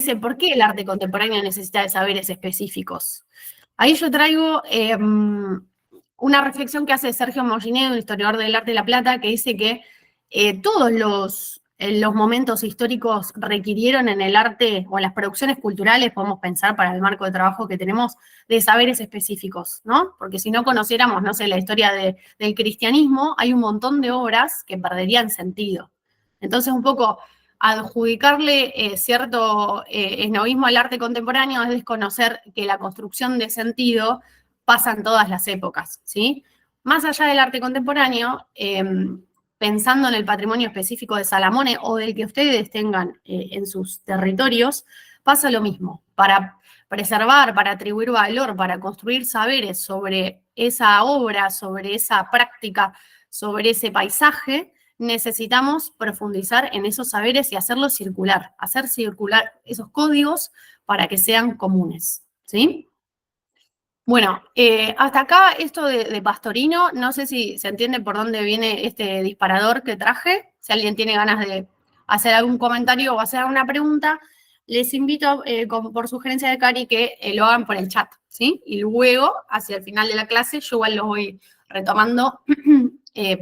dice, ¿por qué el arte contemporáneo necesita de saberes específicos? Ahí yo traigo una reflexión que hace Sergio Mollinedo, un historiador del arte de La Plata, que dice que todos los momentos históricos requirieron en el arte o en las producciones culturales, podemos pensar para el marco de trabajo que tenemos, de saberes específicos, ¿no? Porque si no conociéramos, no sé, la historia del cristianismo, hay un montón de obras que perderían sentido. Entonces, un poco adjudicarle cierto esnovismo al arte contemporáneo es desconocer que la construcción de sentido pasa en todas las épocas, ¿sí? Más allá del arte contemporáneo, pensando en el patrimonio específico de Salamone o del que ustedes tengan en sus territorios, pasa lo mismo. Para preservar, para atribuir valor, para construir saberes sobre esa obra, sobre esa práctica, sobre ese paisaje, necesitamos profundizar en esos saberes y hacerlos circular, hacer circular esos códigos para que sean comunes, ¿sí? Bueno, hasta acá esto de Pastorino, no sé si se entiende por dónde viene este disparador que traje. Si alguien tiene ganas de hacer algún comentario o hacer alguna pregunta, les invito, por sugerencia de Cari, que lo hagan por el chat, ¿sí? Y luego, hacia el final de la clase, yo igual lo voy retomando,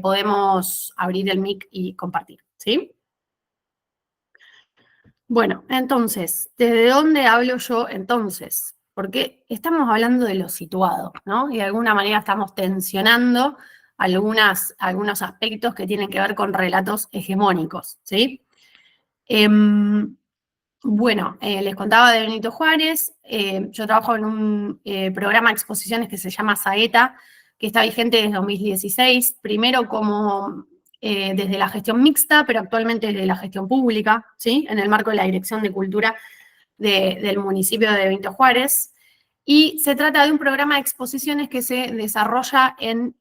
podemos abrir el mic y compartir, ¿sí? Bueno, entonces, ¿desde dónde hablo yo entonces? Porque estamos hablando de lo situado, ¿no? Y de alguna manera estamos tensionando algunos aspectos que tienen que ver con relatos hegemónicos, ¿sí? Bueno, les contaba de Benito Juárez, yo trabajo en un programa de exposiciones que se llama Saeta, que está vigente desde 2016, primero como desde la gestión mixta, pero actualmente desde la gestión pública, ¿sí? En el marco de la Dirección de Cultura del municipio de Benito Juárez. Y se trata de un programa de exposiciones que se desarrolla en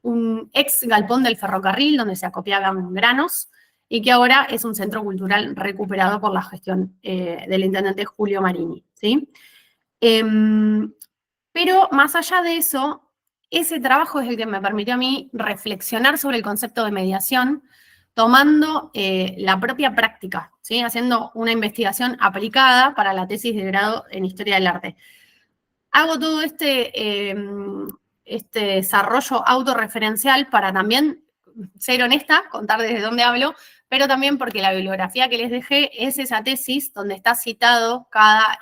un ex galpón del ferrocarril, donde se acopiaban granos, y que ahora es un centro cultural recuperado por la gestión del intendente Julio Marini, ¿sí? Pero más allá de eso, ese trabajo es el que me permitió a mí reflexionar sobre el concepto de mediación, tomando la propia práctica, ¿sí? Haciendo una investigación aplicada para la tesis de grado en Historia del Arte. Hago todo este desarrollo autorreferencial para también ser honesta, contar desde dónde hablo, pero también porque la bibliografía que les dejé es esa tesis donde está citado cada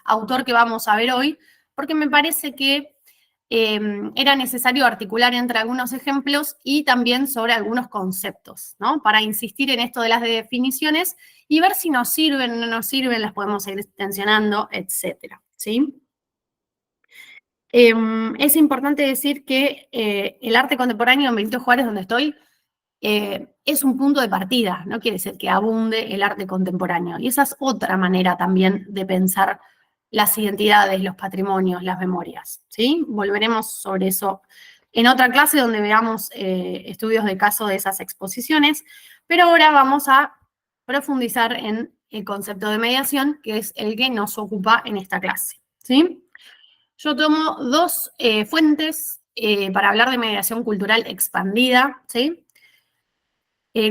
autor que vamos a ver hoy, porque me parece que era necesario articular entre algunos ejemplos y también sobre algunos conceptos, ¿no? Para insistir en esto de las definiciones y ver si nos sirven o no nos sirven, las podemos seguir tensionando, etcétera, ¿sí? Es importante decir que el arte contemporáneo en Benito Juárez, donde estoy, es un punto de partida, no quiere decir que abunde el arte contemporáneo. Y esa es otra manera también de pensar las identidades, los patrimonios, las memorias, ¿sí? Volveremos sobre eso en otra clase donde veamos estudios de caso de esas exposiciones, pero ahora vamos a profundizar en el concepto de mediación, que es el que nos ocupa en esta clase, ¿sí? Yo tomo dos fuentes para hablar de mediación cultural expandida, ¿sí?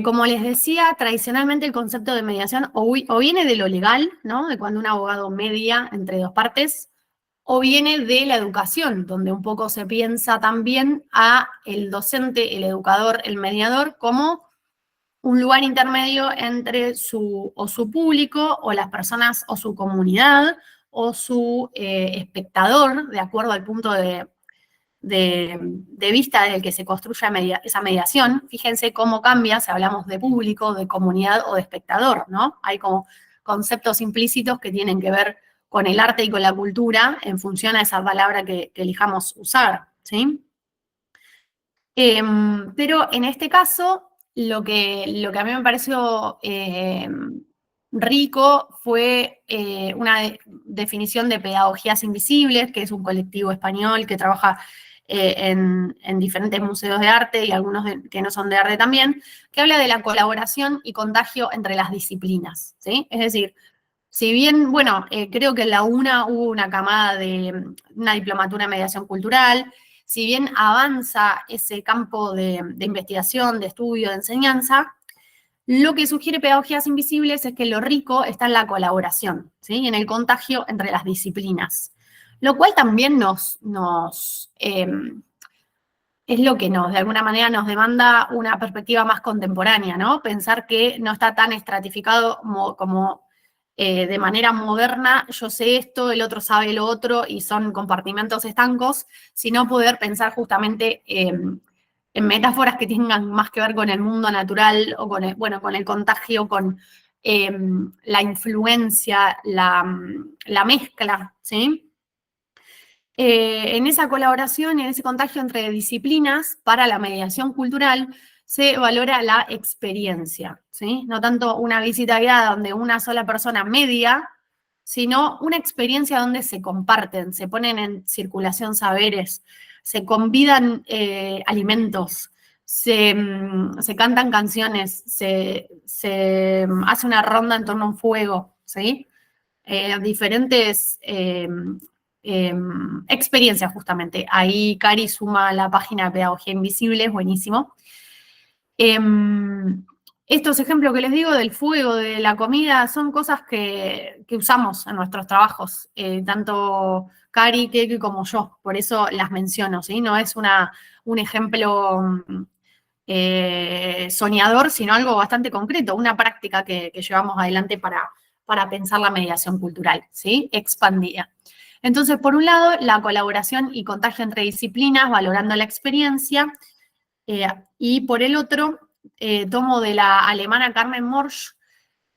Como les decía, tradicionalmente el concepto de mediación o viene de lo legal, ¿no? De cuando un abogado media entre dos partes, o viene de la educación, donde un poco se piensa también a el docente, el educador, el mediador, como un lugar intermedio entre su público o las personas o su comunidad o su espectador, de acuerdo al punto de vista del que se construya esa mediación. Fíjense cómo cambia si hablamos de público, de comunidad o de espectador, ¿no? Hay como conceptos implícitos que tienen que ver con el arte y con la cultura en función a esa palabra que elijamos usar, ¿sí? Pero en este caso, lo que a mí me pareció rico fue una definición de Pedagogías Invisibles, que es un colectivo español que trabaja en diferentes museos de arte y algunos que no son de arte también, que habla de la colaboración y contagio entre las disciplinas, ¿sí? Es decir, si bien, bueno, creo que en la UNA hubo una camada de una diplomatura en mediación cultural, si bien avanza ese campo de investigación, de estudio, de enseñanza, Lo que sugiere Pedagogías Invisibles es que lo rico está en la colaboración, ¿sí? En el contagio entre las disciplinas, lo cual también es lo que de alguna manera nos demanda una perspectiva más contemporánea, ¿no? Pensar que no está tan estratificado como de manera moderna, yo sé esto, el otro sabe lo otro, y son compartimentos estancos, sino poder pensar justamente en metáforas que tengan más que ver con el mundo natural, o con el contagio, con la influencia, la mezcla, ¿sí? En esa colaboración, en ese contagio entre disciplinas para la mediación cultural, se valora la experiencia, ¿sí? No tanto una visita guiada donde una sola persona media, sino una experiencia donde se comparten, se ponen en circulación saberes, se convidan alimentos, se cantan canciones, se hace una ronda en torno a un fuego, ¿sí? Diferentes experiencias justamente. Ahí Cari suma la página de Pedagogía Invisible, es buenísimo. Estos ejemplos que les digo del fuego, de la comida, son cosas que usamos en nuestros trabajos, tanto Cari, Keke como yo, por eso las menciono, ¿sí? No es un ejemplo soñador, sino algo bastante concreto, una práctica que llevamos adelante para pensar la mediación cultural, ¿sí? Expandida. Entonces, por un lado, la colaboración y contagio entre disciplinas, valorando la experiencia, y por el otro, tomo de la alemana Carmen Morsch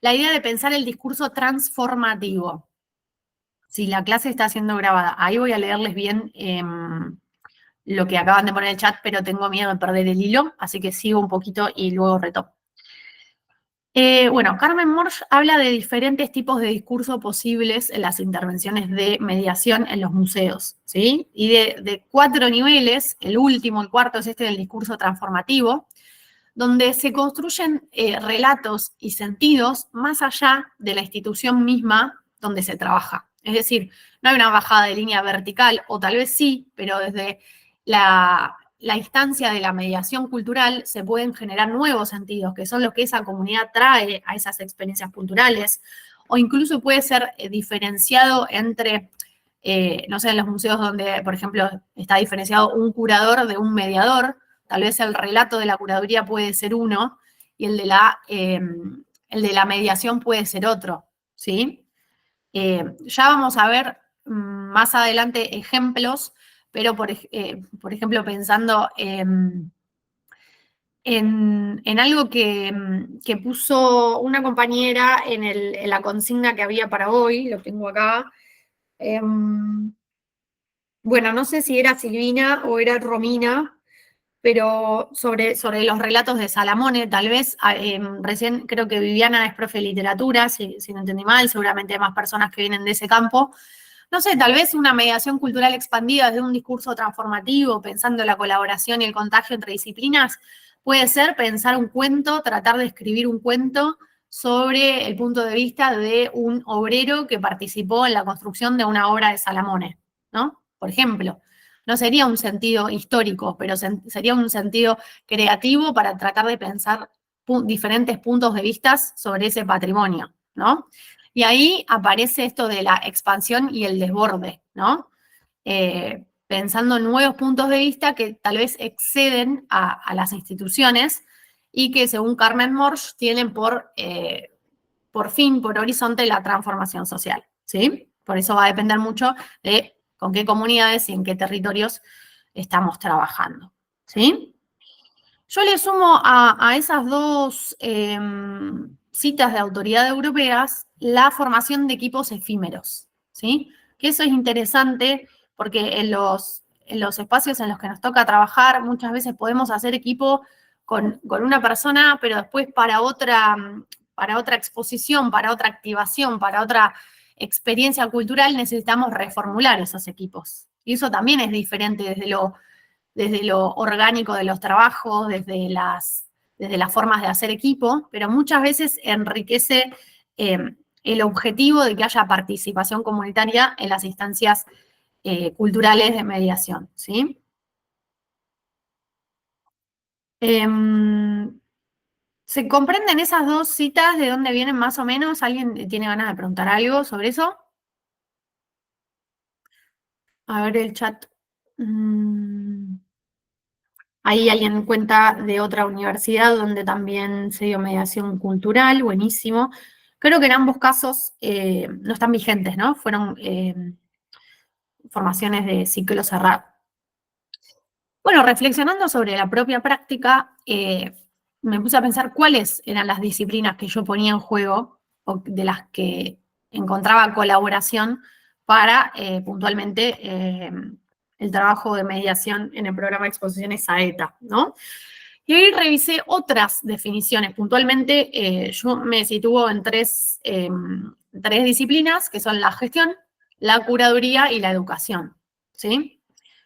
la idea de pensar el discurso transformativo. Si la clase está siendo grabada, ahí voy a leerles bien lo que acaban de poner en el chat, pero tengo miedo de perder el hilo, así que sigo un poquito y luego retomo. Bueno, Carmen Morsch habla de diferentes tipos de discurso posibles en las intervenciones de mediación en los museos, ¿sí? Y de 4 niveles, el último, el cuarto, es este del discurso transformativo, donde se construyen relatos y sentidos más allá de la institución misma donde se trabaja. Es decir, no hay una bajada de línea vertical, o tal vez sí, pero desde la instancia de la mediación cultural se pueden generar nuevos sentidos, que son los que esa comunidad trae a esas experiencias culturales, o incluso puede ser diferenciado entre, no sé, en los museos donde, por ejemplo, está diferenciado un curador de un mediador. Tal vez el relato de la curaduría puede ser uno y el de la mediación puede ser otro, ¿sí? Ya vamos a ver más adelante ejemplos, pero por ejemplo pensando en algo que puso una compañera en la consigna que había para hoy, lo tengo acá. Bueno, no sé si era Silvina o era Romina, pero sobre los relatos de Salamone, tal vez, recién creo que Viviana es profe de literatura, si no entendí mal, seguramente hay más personas que vienen de ese campo. No sé, tal vez una mediación cultural expandida desde un discurso transformativo, pensando en la colaboración y el contagio entre disciplinas, puede ser pensar un cuento, tratar de escribir un cuento sobre el punto de vista de un obrero que participó en la construcción de una obra de Salamone, ¿no? Por ejemplo. No sería un sentido histórico, pero sería un sentido creativo para tratar de pensar diferentes puntos de vista sobre ese patrimonio, ¿no? Y ahí aparece esto de la expansión y el desborde, ¿no? Pensando en nuevos puntos de vista que tal vez exceden a las instituciones y que, según Carmen Morsch, tienen por fin, por horizonte, la transformación social, ¿sí? Por eso va a depender mucho de con qué comunidades y en qué territorios estamos trabajando, ¿sí? Yo le sumo a esas dos citas de autoridad europeas la formación de equipos efímeros, ¿sí? Que eso es interesante porque en los espacios en los que nos toca trabajar muchas veces podemos hacer equipo con una persona, pero después para otra exposición, para otra activación, para otra experiencia cultural necesitamos reformular esos equipos. Y eso también es diferente desde lo orgánico de los trabajos, desde las formas de hacer equipo, pero muchas veces enriquece el objetivo de que haya participación comunitaria en las instancias culturales de mediación, ¿sí? Sí, ¿Se comprenden esas dos citas de dónde vienen más o menos? ¿Alguien tiene ganas de preguntar algo sobre eso? A ver el chat. Ahí alguien cuenta de otra universidad donde también se dio mediación cultural, buenísimo. Creo que en ambos casos no están vigentes, ¿no? Fueron formaciones de ciclo cerrado. Bueno, reflexionando sobre la propia práctica, me puse a pensar cuáles eran las disciplinas que yo ponía en juego o de las que encontraba colaboración para puntualmente el trabajo de mediación en el programa de exposiciones AETA, ¿no? Y ahí revisé otras definiciones. Puntualmente yo me sitúo en tres disciplinas, que son la gestión, la curaduría y la educación, ¿sí?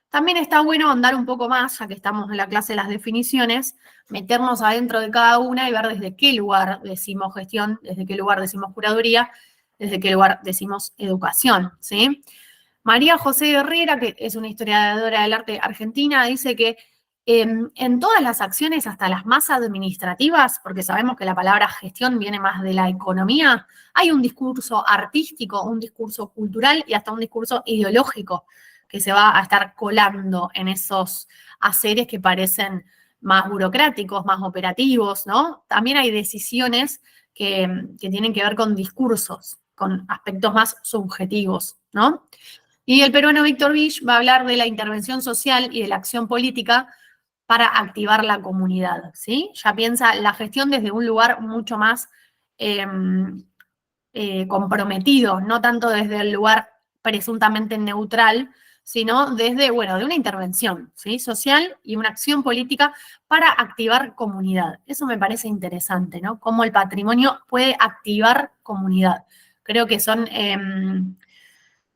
También está bueno andar un poco más, ya que estamos en la clase de las definiciones, meternos adentro de cada una y ver desde qué lugar decimos gestión, desde qué lugar decimos curaduría, desde qué lugar decimos educación, ¿sí? María José Herrera, que es una historiadora del arte argentina, dice que en todas las acciones, hasta las más administrativas, porque sabemos que la palabra gestión viene más de la economía, hay un discurso artístico, un discurso cultural y hasta un discurso ideológico que se va a estar colando en esos haceres que parecen más burocráticos, más operativos, ¿no? También hay decisiones que tienen que ver con discursos, con aspectos más subjetivos, ¿no? Y el peruano Víctor Vich va a hablar de la intervención social y de la acción política para activar la comunidad, ¿sí? Ya piensa la gestión desde un lugar mucho más eh, comprometido, no tanto desde el lugar presuntamente neutral, sino desde, bueno, de una intervención, ¿sí? Social y una acción política para activar comunidad. Eso me parece interesante, ¿no? Cómo el patrimonio puede activar comunidad. Creo que son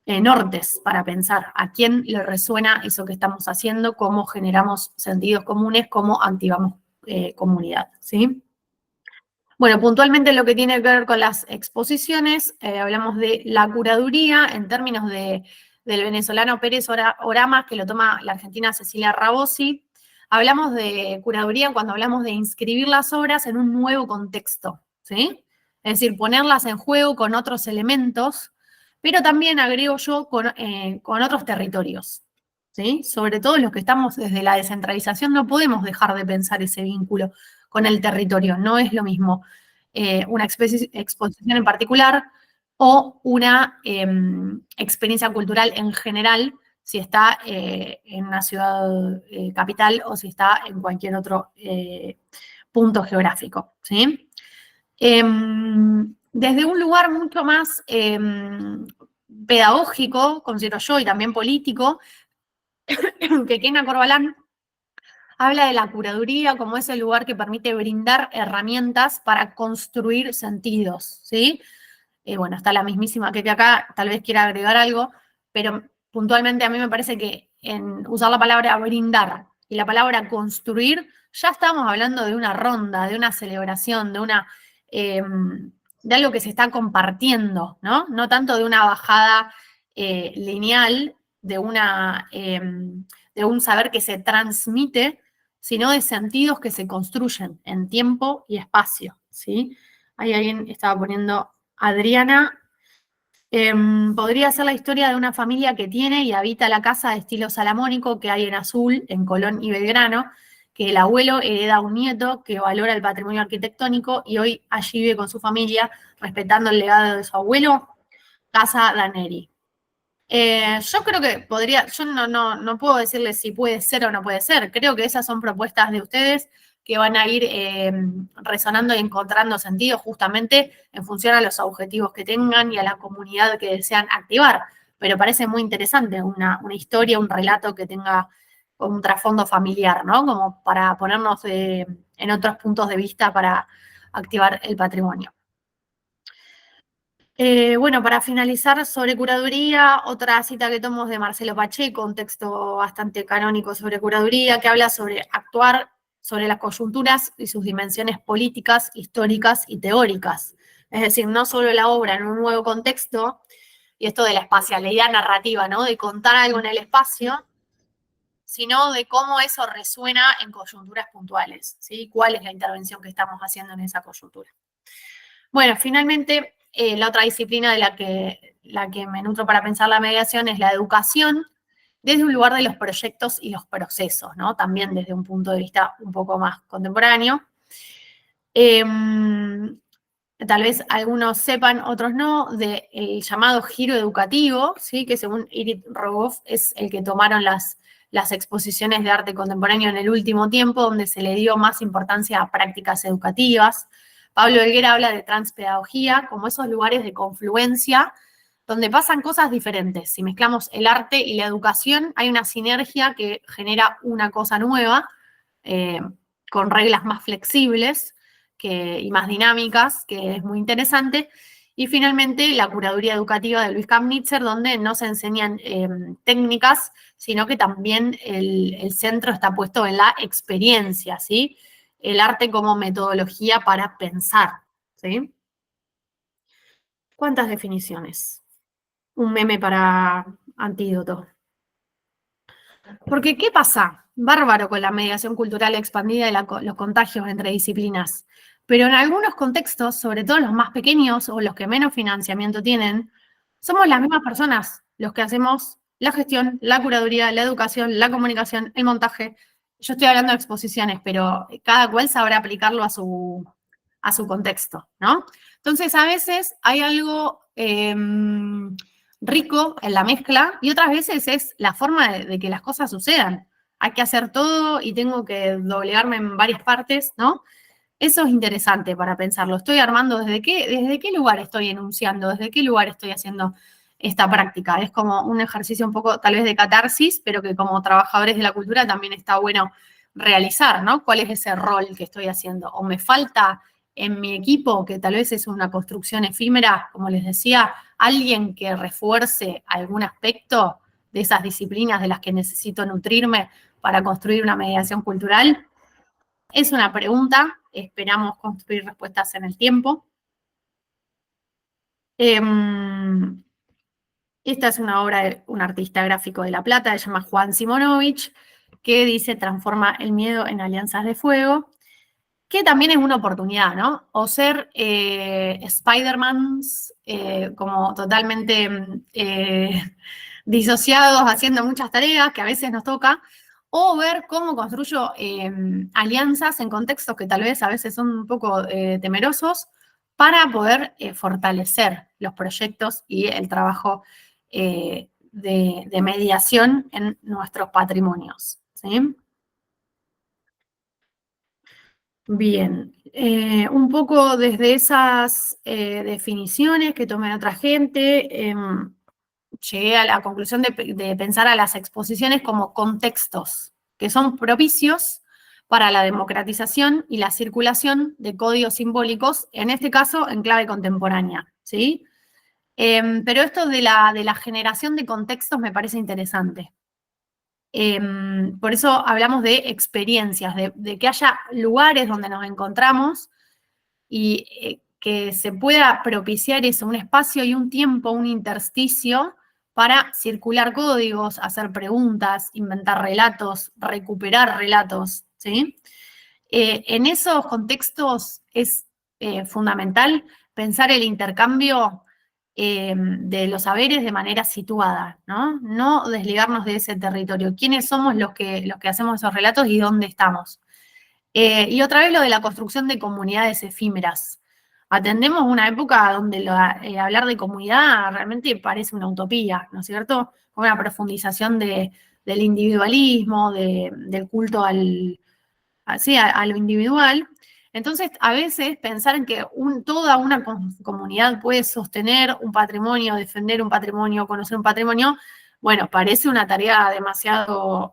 nortes para pensar a quién le resuena eso que estamos haciendo, cómo generamos sentidos comunes, cómo activamos comunidad, ¿sí? Bueno, puntualmente lo que tiene que ver con las exposiciones, hablamos de la curaduría en términos del venezolano Pérez Oramas, que lo toma la argentina Cecilia Rabosi. Hablamos de curaduría cuando hablamos de inscribir las obras en un nuevo contexto, ¿sí? Es decir, ponerlas en juego con otros elementos, pero también agrego yo con otros territorios, ¿sí? Sobre todo los que estamos desde la descentralización, no podemos dejar de pensar ese vínculo con el territorio. No es lo mismo una exposición en particular o una experiencia cultural en general, si está en una ciudad capital o si está en cualquier otro punto geográfico, ¿sí? Desde un lugar mucho más pedagógico, considero yo, y también político, que Kena Corbalán habla de la curaduría como ese lugar que permite brindar herramientas para construir sentidos, ¿sí? Bueno, está la mismísima que acá, tal vez quiera agregar algo, pero puntualmente a mí me parece que en usar la palabra brindar y la palabra construir, ya estamos hablando de una ronda, de una celebración, de algo que se está compartiendo, ¿no? No tanto de una bajada lineal, de un saber que se transmite, sino de sentidos que se construyen en tiempo y espacio, ¿sí? Ahí alguien estaba poniendo Adriana. Podría ser la historia de una familia que tiene y habita la casa de estilo salamónico que hay en Azul, en Colón y Belgrano, que el abuelo hereda a un nieto que valora el patrimonio arquitectónico y hoy allí vive con su familia, respetando el legado de su abuelo, Casa Daneri. Yo creo que podría, yo no puedo decirles si puede ser o no puede ser. Creo que esas son propuestas de ustedes que van a ir resonando y encontrando sentido justamente en función a los objetivos que tengan y a la comunidad que desean activar. Pero parece muy interesante una historia, un relato que tenga un trasfondo familiar, ¿no? Como para ponernos en otros puntos de vista para activar el patrimonio. Bueno, para finalizar sobre curaduría, otra cita que tomo es de Marcelo Pacheco, un texto bastante canónico sobre curaduría, que habla sobre actuar sobre las coyunturas y sus dimensiones políticas, históricas y teóricas. Es decir, no solo la obra en un nuevo contexto, y esto de la espacialidad narrativa, ¿no? De contar algo en el espacio, sino de cómo eso resuena en coyunturas puntuales, ¿sí? ¿Cuál es la intervención que estamos haciendo en esa coyuntura? Bueno, finalmente, la otra disciplina de la que me nutro para pensar la mediación es la educación, desde un lugar de los proyectos y los procesos, ¿no? También desde un punto de vista un poco más contemporáneo. Tal vez algunos sepan, otros no, del llamado giro educativo, ¿sí? Que según Irit Rogoff es el que tomaron las exposiciones de arte contemporáneo en el último tiempo, donde se le dio más importancia a prácticas educativas. Pablo Helguera habla de transpedagogía como esos lugares de confluencia donde pasan cosas diferentes. Si mezclamos el arte y la educación, hay una sinergia que genera una cosa nueva, con reglas más flexibles y más dinámicas, que es muy interesante. Y finalmente, la curaduría educativa de Luis Kamnitzer, donde no se enseñan técnicas, sino que también el centro está puesto en la experiencia, ¿sí? El arte como metodología para pensar, ¿sí? ¿Cuántas definiciones? Un meme para antídoto. Porque, ¿qué pasa? Bárbaro con la mediación cultural expandida y los contagios entre disciplinas. Pero en algunos contextos, sobre todo los más pequeños o los que menos financiamiento tienen, somos las mismas personas los que hacemos la gestión, la curaduría, la educación, la comunicación, el montaje. Yo estoy hablando de exposiciones, pero cada cual sabrá aplicarlo a su contexto, ¿no? Entonces, a veces hay algo rico en la mezcla y otras veces es la forma de que las cosas sucedan. Hay que hacer todo y tengo que doblegarme en varias partes, ¿no? Eso es interesante para pensarlo. Estoy armando desde qué lugar estoy enunciando, desde qué lugar estoy haciendo esta práctica. Es como un ejercicio un poco tal vez de catarsis, pero que como trabajadores de la cultura también está bueno realizar, ¿no? ¿Cuál es ese rol que estoy haciendo? ¿O me falta en mi equipo, que tal vez es una construcción efímera, como les decía, alguien que refuerce algún aspecto de esas disciplinas de las que necesito nutrirme para construir una mediación cultural? Es una pregunta, esperamos construir respuestas en el tiempo. Esta es una obra de un artista gráfico de La Plata, se llama Juan Simonovich, que dice transforma el miedo en alianzas de fuego, que también es una oportunidad, ¿no? O ser Spider-Mans como totalmente disociados, haciendo muchas tareas que a veces nos toca, o ver cómo construyo alianzas en contextos que tal vez a veces son un poco temerosos para poder fortalecer los proyectos y el trabajo de mediación en nuestros patrimonios, ¿sí? Bien, un poco desde esas definiciones que tomé de otra gente, llegué a la conclusión de pensar a las exposiciones como contextos que son propicios para la democratización y la circulación de códigos simbólicos, en este caso en clave contemporánea, ¿sí? Pero esto de la generación de contextos me parece interesante. Por eso hablamos de experiencias, de que haya lugares donde nos encontramos y que se pueda propiciar eso, un espacio y un tiempo, un intersticio para circular códigos, hacer preguntas, inventar relatos, recuperar relatos, ¿sí? En esos contextos es fundamental pensar el intercambio de los saberes de manera situada, ¿no? No desligarnos de ese territorio. ¿Quiénes somos los que hacemos esos relatos y dónde estamos? Y otra vez lo de la construcción de comunidades efímeras. Atendemos una época donde hablar de comunidad realmente parece una utopía, ¿no es cierto? Una profundización del individualismo, del culto a lo individual. Entonces, a veces pensar en que toda una comunidad puede sostener un patrimonio, defender un patrimonio, conocer un patrimonio, bueno, parece una tarea demasiado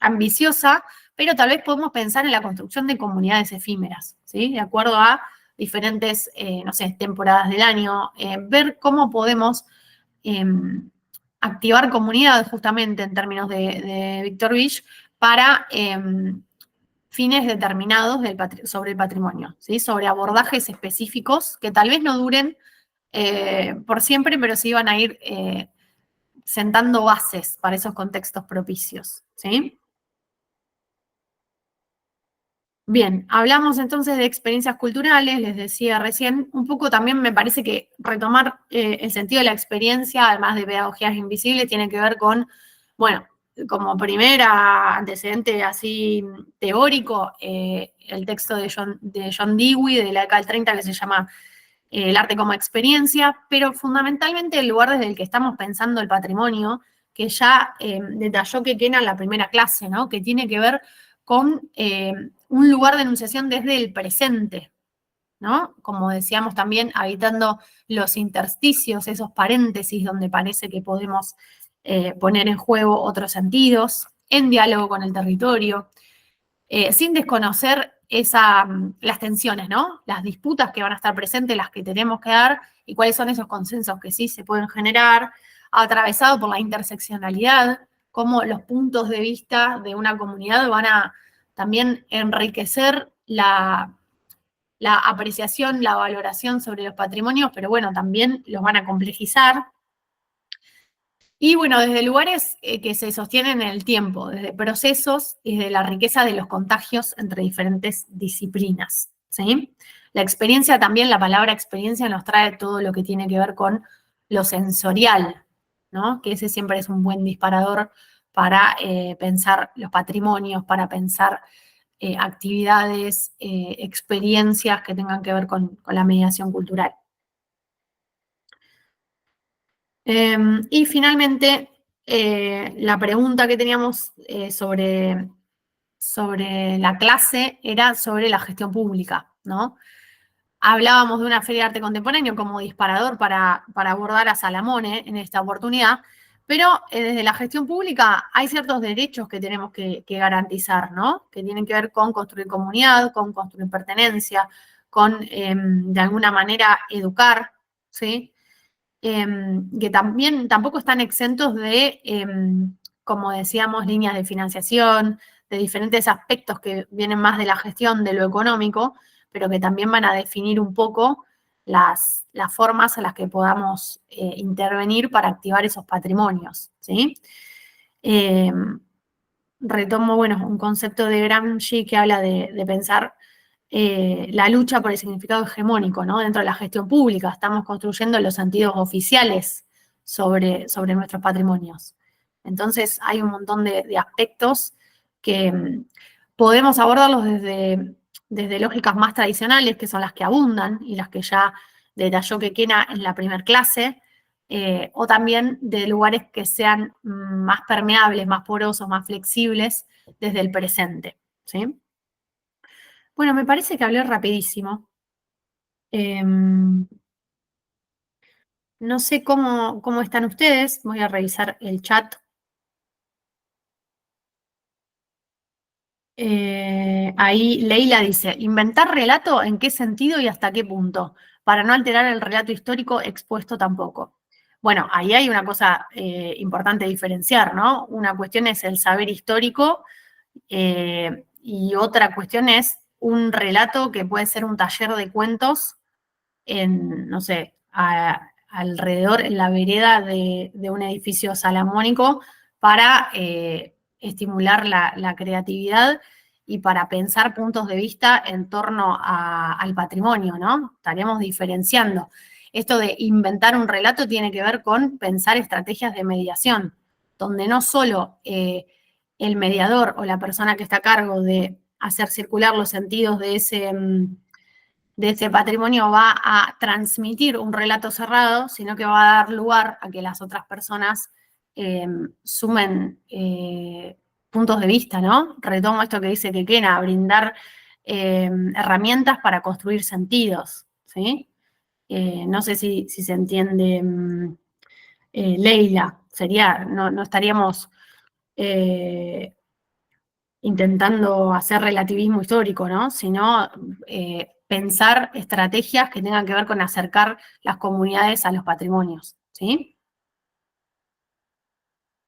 ambiciosa, pero tal vez podemos pensar en la construcción de comunidades efímeras, ¿sí? De acuerdo a diferentes, no sé, temporadas del año, ver cómo podemos activar comunidades justamente en términos de Víctor Vich para fines determinados sobre el patrimonio, ¿sí? Sobre abordajes específicos que tal vez no duren por siempre, pero sí van a ir sentando bases para esos contextos propicios, ¿sí? Bien, hablamos entonces de experiencias culturales, les decía recién, un poco también me parece que retomar el sentido de la experiencia, además de pedagogías invisibles, tiene que ver con, bueno, como primera antecedente así teórico, el texto de John Dewey de la década del 30 que se llama El arte como experiencia, pero fundamentalmente el lugar desde el que estamos pensando el patrimonio, que ya detalló que queda en la primera clase, ¿no? Que tiene que ver con un lugar de enunciación desde el presente, ¿no? Como decíamos también, habitando los intersticios, esos paréntesis donde parece que podemos poner en juego otros sentidos, en diálogo con el territorio, sin desconocer las tensiones, ¿no? Las disputas que van a estar presentes, las que tenemos que dar, y cuáles son esos consensos que sí se pueden generar, atravesado por la interseccionalidad, cómo los puntos de vista de una comunidad van a también enriquecer la apreciación, la valoración sobre los patrimonios, pero bueno, también los van a complejizar. Y bueno, desde lugares que se sostienen en el tiempo, desde procesos y desde la riqueza de los contagios entre diferentes disciplinas, ¿sí? La experiencia también, la palabra experiencia nos trae todo lo que tiene que ver con lo sensorial, ¿no? Que ese siempre es un buen disparador para pensar los patrimonios, para pensar actividades, experiencias que tengan que ver con la mediación cultural. Y finalmente, la pregunta que teníamos sobre la clase era sobre la gestión pública, ¿no? Hablábamos de una feria de arte contemporáneo como disparador para abordar a Salamone en esta oportunidad, pero desde la gestión pública hay ciertos derechos que tenemos que garantizar, ¿no? Que tienen que ver con construir comunidad, con construir pertenencia, con, de alguna manera, educar, ¿sí? Que también tampoco están exentos de, como decíamos, líneas de financiación, de diferentes aspectos que vienen más de la gestión, de lo económico, pero que también van a definir un poco las formas en las que podamos intervenir para activar esos patrimonios, ¿sí? Eh, Retomo, bueno, un concepto de Gramsci que habla de pensar la lucha por el significado hegemónico, ¿no? Dentro de la gestión pública, estamos construyendo los sentidos oficiales sobre nuestros patrimonios. Entonces, hay un montón de aspectos que podemos abordarlos desde lógicas más tradicionales, que son las que abundan y las que ya detalló Quequena en la primera clase, o también de lugares que sean más permeables, más porosos, más flexibles desde el presente, ¿sí? Bueno, me parece que hablé rapidísimo. No sé cómo están ustedes. Voy a revisar el chat. Ahí Leila dice, ¿inventar relato en qué sentido y hasta qué punto? Para no alterar el relato histórico expuesto tampoco. Bueno, ahí hay una cosa importante diferenciar, ¿no? Una cuestión es el saber histórico y otra cuestión es un relato que puede ser un taller de cuentos en, no sé, alrededor, en la vereda de un edificio salamónico para estimular la creatividad y para pensar puntos de vista en torno al patrimonio, ¿no? Estaríamos diferenciando. Esto de inventar un relato tiene que ver con pensar estrategias de mediación, donde no solo el mediador o la persona que está a cargo de hacer circular los sentidos de ese patrimonio va a transmitir un relato cerrado, sino que va a dar lugar a que las otras personas sumen puntos de vista, ¿no? Retomo esto que dice Quequena, brindar herramientas para construir sentidos, ¿sí? No sé si se entiende, Leila, no estaríamos intentando hacer relativismo histórico, ¿no? Sino pensar estrategias que tengan que ver con acercar las comunidades a los patrimonios, ¿sí?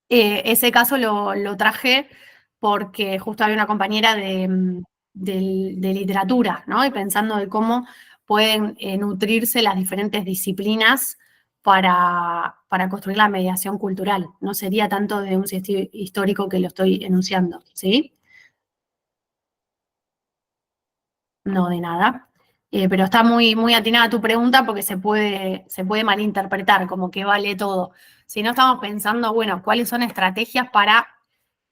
Ese caso lo traje porque justo había una compañera de literatura, ¿no? Y pensando de cómo pueden nutrirse las diferentes disciplinas para construir la mediación cultural. No sería tanto de un sitio histórico que lo estoy enunciando, ¿sí? No, de nada. Pero está muy atinada tu pregunta porque se puede malinterpretar, como que vale todo. Si no estamos pensando, bueno, cuáles son estrategias para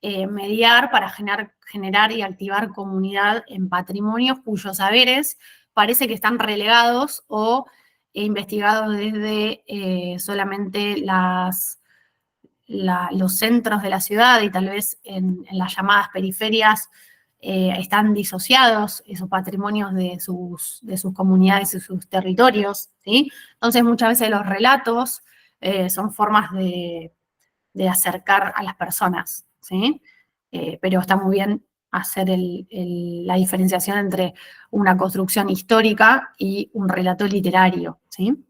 mediar, para generar y activar comunidad en patrimonios cuyos saberes parece que están relegados o investigados desde solamente los centros de la ciudad y tal vez en las llamadas periferias están disociados esos patrimonios de sus comunidades y sus territorios, ¿sí? Entonces muchas veces los relatos son formas de acercar a las personas, ¿sí? Pero está muy bien hacer la diferenciación entre una construcción histórica y un relato literario, ¿sí?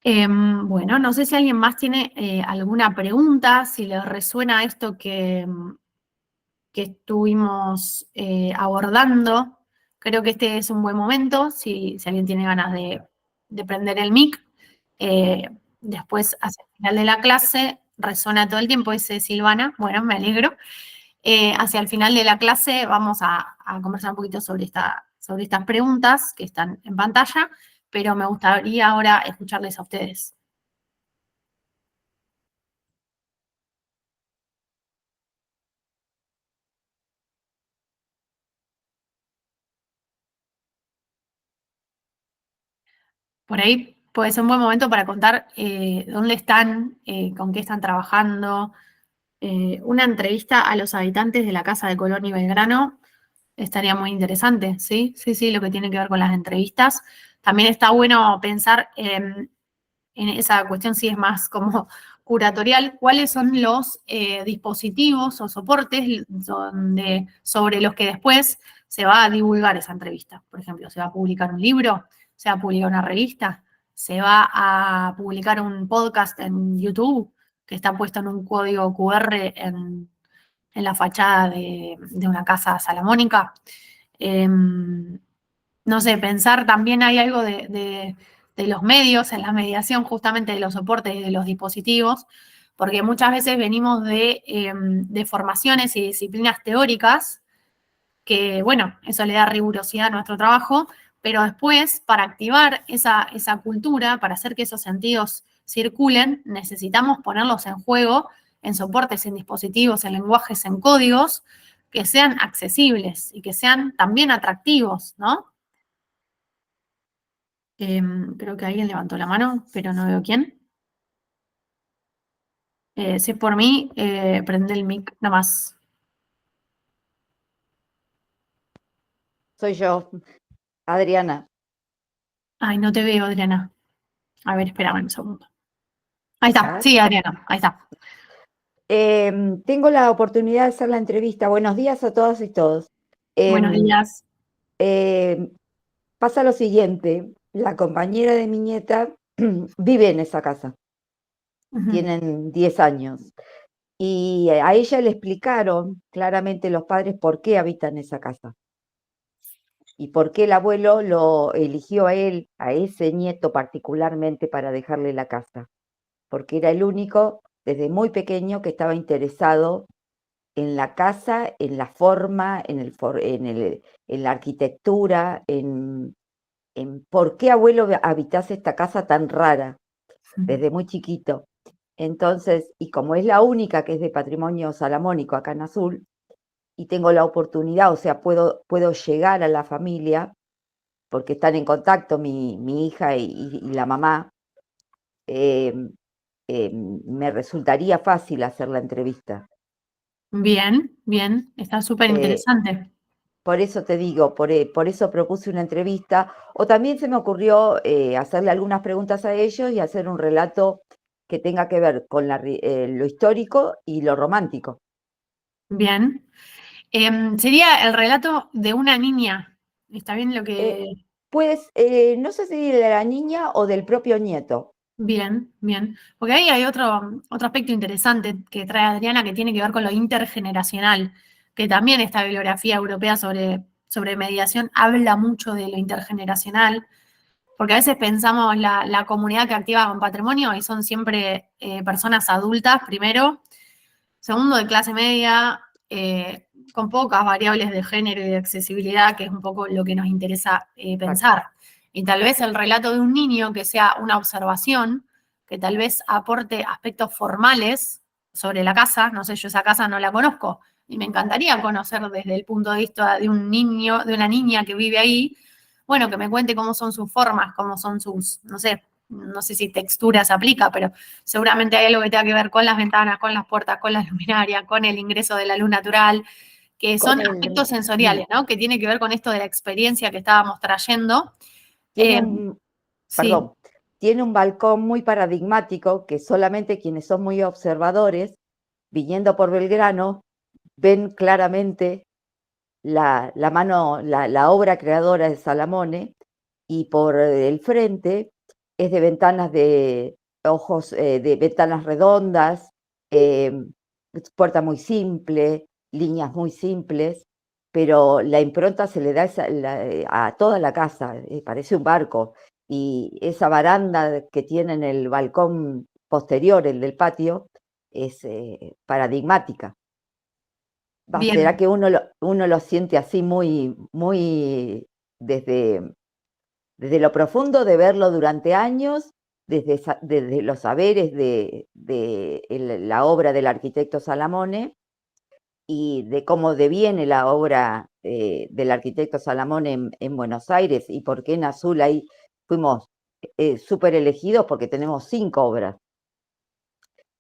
Bueno, no sé si alguien más tiene alguna pregunta, si les resuena esto que estuvimos abordando. Creo que este es un buen momento, si alguien tiene ganas de prender el mic. Después, hacia el final de la clase, resuena todo el tiempo, dice Silvana. Bueno, me alegro. Hacia el final de la clase vamos a conversar un poquito sobre estas preguntas que están en pantalla, pero me gustaría ahora escucharles a ustedes. Por ahí puede ser un buen momento para contar dónde están, con qué están trabajando. Una entrevista a los habitantes de la Casa de Colón y Belgrano estaría muy interesante, ¿sí? Sí, sí, lo que tiene que ver con las entrevistas. También está bueno pensar en esa cuestión, si es más como curatorial, cuáles son los dispositivos o soportes sobre los que después se va a divulgar esa entrevista. Por ejemplo, se va a publicar un libro, se va a publicar una revista, se va a publicar un podcast en YouTube que está puesto en un código QR en la fachada de una casa salomónica. No sé, pensar también hay algo de los medios en la mediación, justamente de los soportes y de los dispositivos, porque muchas veces venimos de formaciones y disciplinas teóricas, que bueno, eso le da rigurosidad a nuestro trabajo, pero después, para activar esa cultura, para hacer que esos sentidos circulen, necesitamos ponerlos en juego en soportes, en dispositivos, en lenguajes, en códigos, que sean accesibles y que sean también atractivos, ¿no? Creo que alguien levantó la mano, pero no veo quién. Si es por mí, prende el mic nomás. Soy yo, Adriana. Ay, no te veo, Adriana. A ver, espérame un segundo. Ahí está, sí, Adriana, ahí está. Tengo la oportunidad de hacer la entrevista. Buenos días a todas y todos. Buenos días. Pasa lo siguiente, la compañera de mi nieta vive en esa casa, tienen 10 años, y a ella le explicaron claramente los padres por qué habitan esa casa y por qué el abuelo lo eligió a él, a ese nieto particularmente, para dejarle la casa, porque era el único desde muy pequeño que estaba interesado en la casa, en la forma, en la arquitectura, en por qué abuelo habitase esta casa tan rara, desde muy chiquito. Entonces, y como es la única que es de patrimonio salamónico acá en Azul, y tengo la oportunidad, o sea, puedo llegar a la familia, porque están en contacto mi hija y la mamá, me resultaría fácil hacer la entrevista. Bien, bien, está súper interesante. Por eso te digo, por eso propuse una entrevista, o también se me ocurrió hacerle algunas preguntas a ellos y hacer un relato que tenga que ver con lo histórico y lo romántico. Bien. Sería el relato de una niña. ¿Está bien lo que...? Pues, no sé si de la niña o del propio nieto. Bien, bien. Porque ahí hay otro aspecto interesante que trae Adriana que tiene que ver con lo intergeneracional, que también esta bibliografía europea sobre mediación habla mucho de lo intergeneracional. porque a veces pensamos la comunidad que activa con patrimonio y son siempre personas adultas, primero, segundo, de clase media, con pocas variables de género y de accesibilidad, que es un poco lo que nos interesa pensar. Y tal vez el relato de un niño que sea una observación, que tal vez aporte aspectos formales sobre la casa, no sé, yo esa casa no la conozco, y me encantaría conocer desde el punto de vista de un niño, de una niña que vive ahí, bueno, que me cuente cómo son sus formas, cómo son sus, no sé si textura se aplica, pero seguramente hay algo que tenga que ver con las ventanas, con las puertas, con la luminaria, con el ingreso de la luz natural, que son aspectos sensoriales, ¿no? Que tiene que ver con esto de la experiencia que estábamos trayendo. Tiene Sí. perdón, tiene un balcón muy paradigmático que solamente quienes son muy observadores, viniendo por Belgrano, ven claramente la obra creadora de Salamone, y por el frente es de ventanas de ojos, de ventanas redondas, puerta muy simple, líneas muy simples, pero la impronta se le da a toda la casa, parece un barco, y esa baranda que tiene en el balcón posterior, el del patio, es paradigmática. Será Bien. que uno lo siente así muy, muy desde, desde lo profundo de verlo durante años, desde los saberes de la obra del arquitecto Salamone y de cómo deviene la obra del arquitecto Salamone en Buenos Aires y por qué en Azul ahí fuimos súper elegidos porque tenemos 5 obras.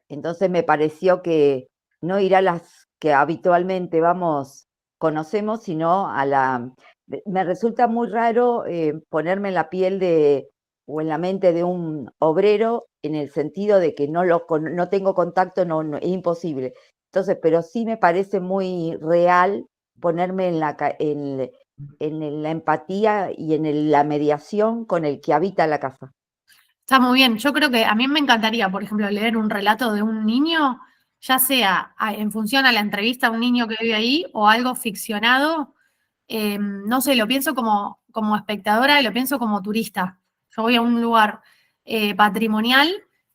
Entonces me pareció que no ir a las que habitualmente conocemos, sino a la... Me resulta muy raro ponerme en la piel o en la mente de un obrero en el sentido de que no tengo contacto, es imposible. Entonces, pero sí me parece muy real ponerme en la empatía y en la mediación con el que habita la casa. Está muy bien. Yo creo que a mí me encantaría, por ejemplo, leer un relato de un niño, ya sea en función a la entrevista a un niño que vive ahí o algo ficcionado. No sé, lo pienso como espectadora y lo pienso como turista. Yo voy a un lugar patrimonial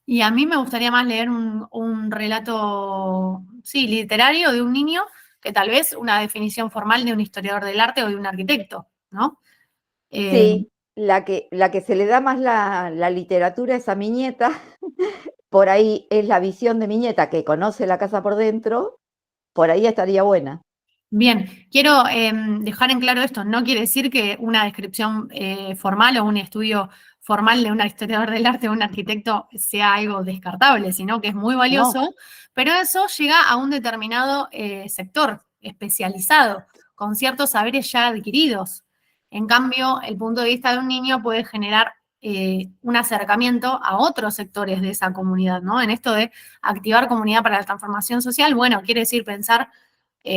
y a mí me gustaría más leer un relato, sí, literario de un niño que tal vez una definición formal de un historiador del arte o de un arquitecto, ¿no? Eh, Sí, la que se le da más la literatura es a mi nieta, por ahí es la visión de mi nieta que conoce la casa por dentro, por ahí estaría buena. Bien, quiero dejar en claro esto, no quiere decir que una descripción formal o un estudio formal de un historiador del arte o un arquitecto sea algo descartable, sino que es muy No, valioso, pero eso llega a un determinado sector especializado, con ciertos saberes ya adquiridos. En cambio, el punto de vista de un niño puede generar un acercamiento a otros sectores de esa comunidad, ¿no? En esto de activar comunidad para la transformación social, bueno, quiere decir pensar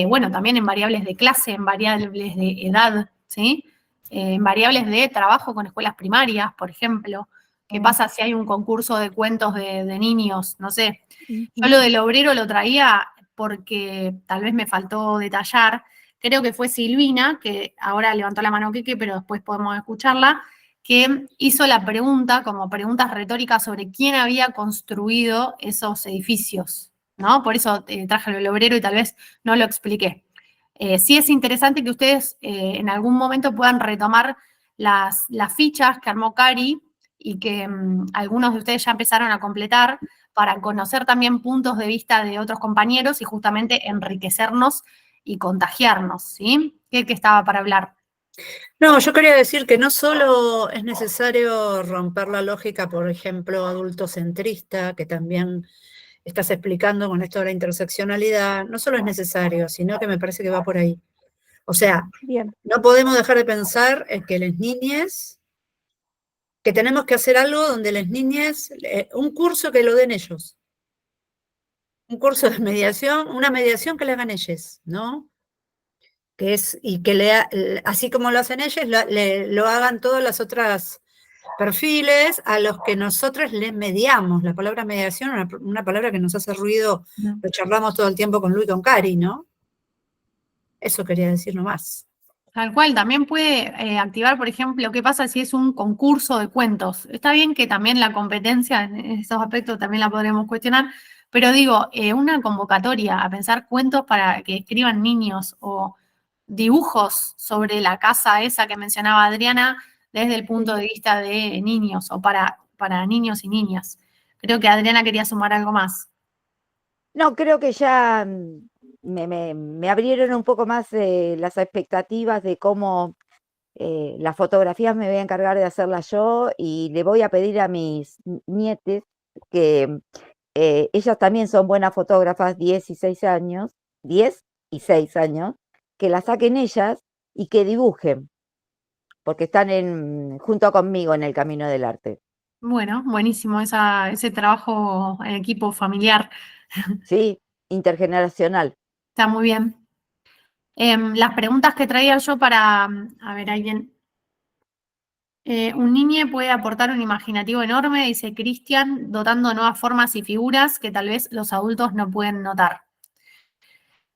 bueno, también en variables de clase, en variables de edad, ¿sí? En variables de trabajo con escuelas primarias, por ejemplo. ¿Qué pasa si hay un concurso de cuentos de niños? No sé. Yo lo del obrero lo traía porque tal vez me faltó detallar. Creo que fue Silvina, que ahora levantó la mano Keke, pero después podemos escucharla, que hizo la pregunta, como preguntas retóricas sobre quién había construido esos edificios, ¿no? Por eso traje el obrero y tal vez no lo expliqué. Sí es interesante que ustedes en algún momento puedan retomar las fichas que armó Cari y que algunos de ustedes ya empezaron a completar para conocer también puntos de vista de otros compañeros y justamente enriquecernos y contagiarnos, ¿sí? ¿Qué estaba para hablar? No, yo quería decir que no solo es necesario romper la lógica, por ejemplo, adultocentrista, que también estás explicando con esto de la interseccionalidad, no solo es necesario, sino que me parece que va por ahí. O sea, bien. no podemos dejar de pensar en que las niñas, que tenemos que hacer algo donde las niñas, un curso que lo den ellos, un curso de mediación, una mediación que le hagan ellas, ¿no? Que es, y que así como lo hacen ellas, lo hagan todas las otras perfiles a los que nosotros les mediamos. La palabra mediación es una palabra que nos hace ruido, lo charlamos todo el tiempo con Lu y con Cari, ¿no? Eso quería decir nomás. Tal cual, también puede activar, por ejemplo, qué pasa si es un concurso de cuentos. Está bien que también la competencia en esos aspectos también la podremos cuestionar, pero digo, una convocatoria a pensar cuentos para que escriban niños o dibujos sobre la casa esa que mencionaba Adriana desde el punto de vista de niños o para niños y niñas. Creo que Adriana quería sumar algo más. No, creo que ya me abrieron un poco más las expectativas de cómo las fotografías me voy a encargar de hacerlas yo y le voy a pedir a mis nietes que ellas también son buenas fotógrafas, 10 y 6 años, 10 y 6 años, que las saquen ellas y que dibujen, porque están junto conmigo en el camino del arte. Bueno, buenísimo ese trabajo en equipo familiar. Sí, intergeneracional. Está muy bien. Las preguntas que traía yo para, a ver, alguien. Un niño puede aportar un imaginativo enorme, dice Cristian, dotando nuevas formas y figuras que tal vez los adultos no pueden notar.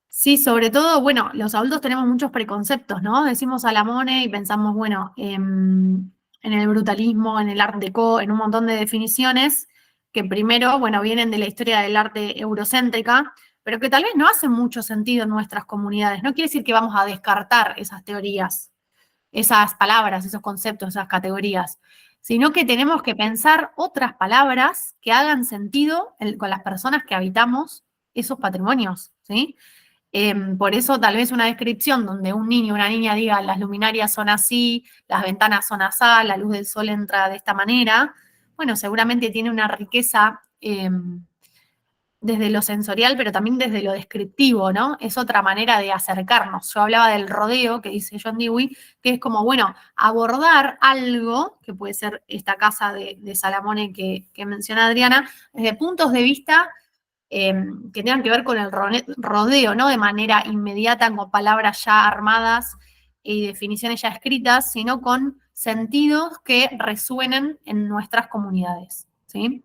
Sí, sobre todo, bueno, los adultos tenemos muchos preconceptos, ¿no? Decimos Salamone y pensamos, bueno, en el brutalismo, en el art déco, en un montón de definiciones que primero, bueno, vienen de la historia del arte eurocéntrica, pero que tal vez no hacen mucho sentido en nuestras comunidades. No quiere decir que vamos a descartar esas teorías, esas palabras, esos conceptos, esas categorías, sino que tenemos que pensar otras palabras que hagan sentido con las personas que habitamos esos patrimonios, ¿sí? Por eso tal vez una descripción donde un niño o una niña diga las luminarias son así, las ventanas son así, la luz del sol entra de esta manera, bueno, seguramente tiene una riqueza desde lo sensorial, pero también desde lo descriptivo, ¿no? Es otra manera de acercarnos. Yo hablaba del rodeo, que dice John Dewey, que es como, bueno, abordar algo, que puede ser esta casa de Salamone que menciona Adriana, desde puntos de vista que tengan que ver con el rodeo, no de manera inmediata, con palabras ya armadas y definiciones ya escritas, sino con sentidos que resuenen en nuestras comunidades, ¿sí?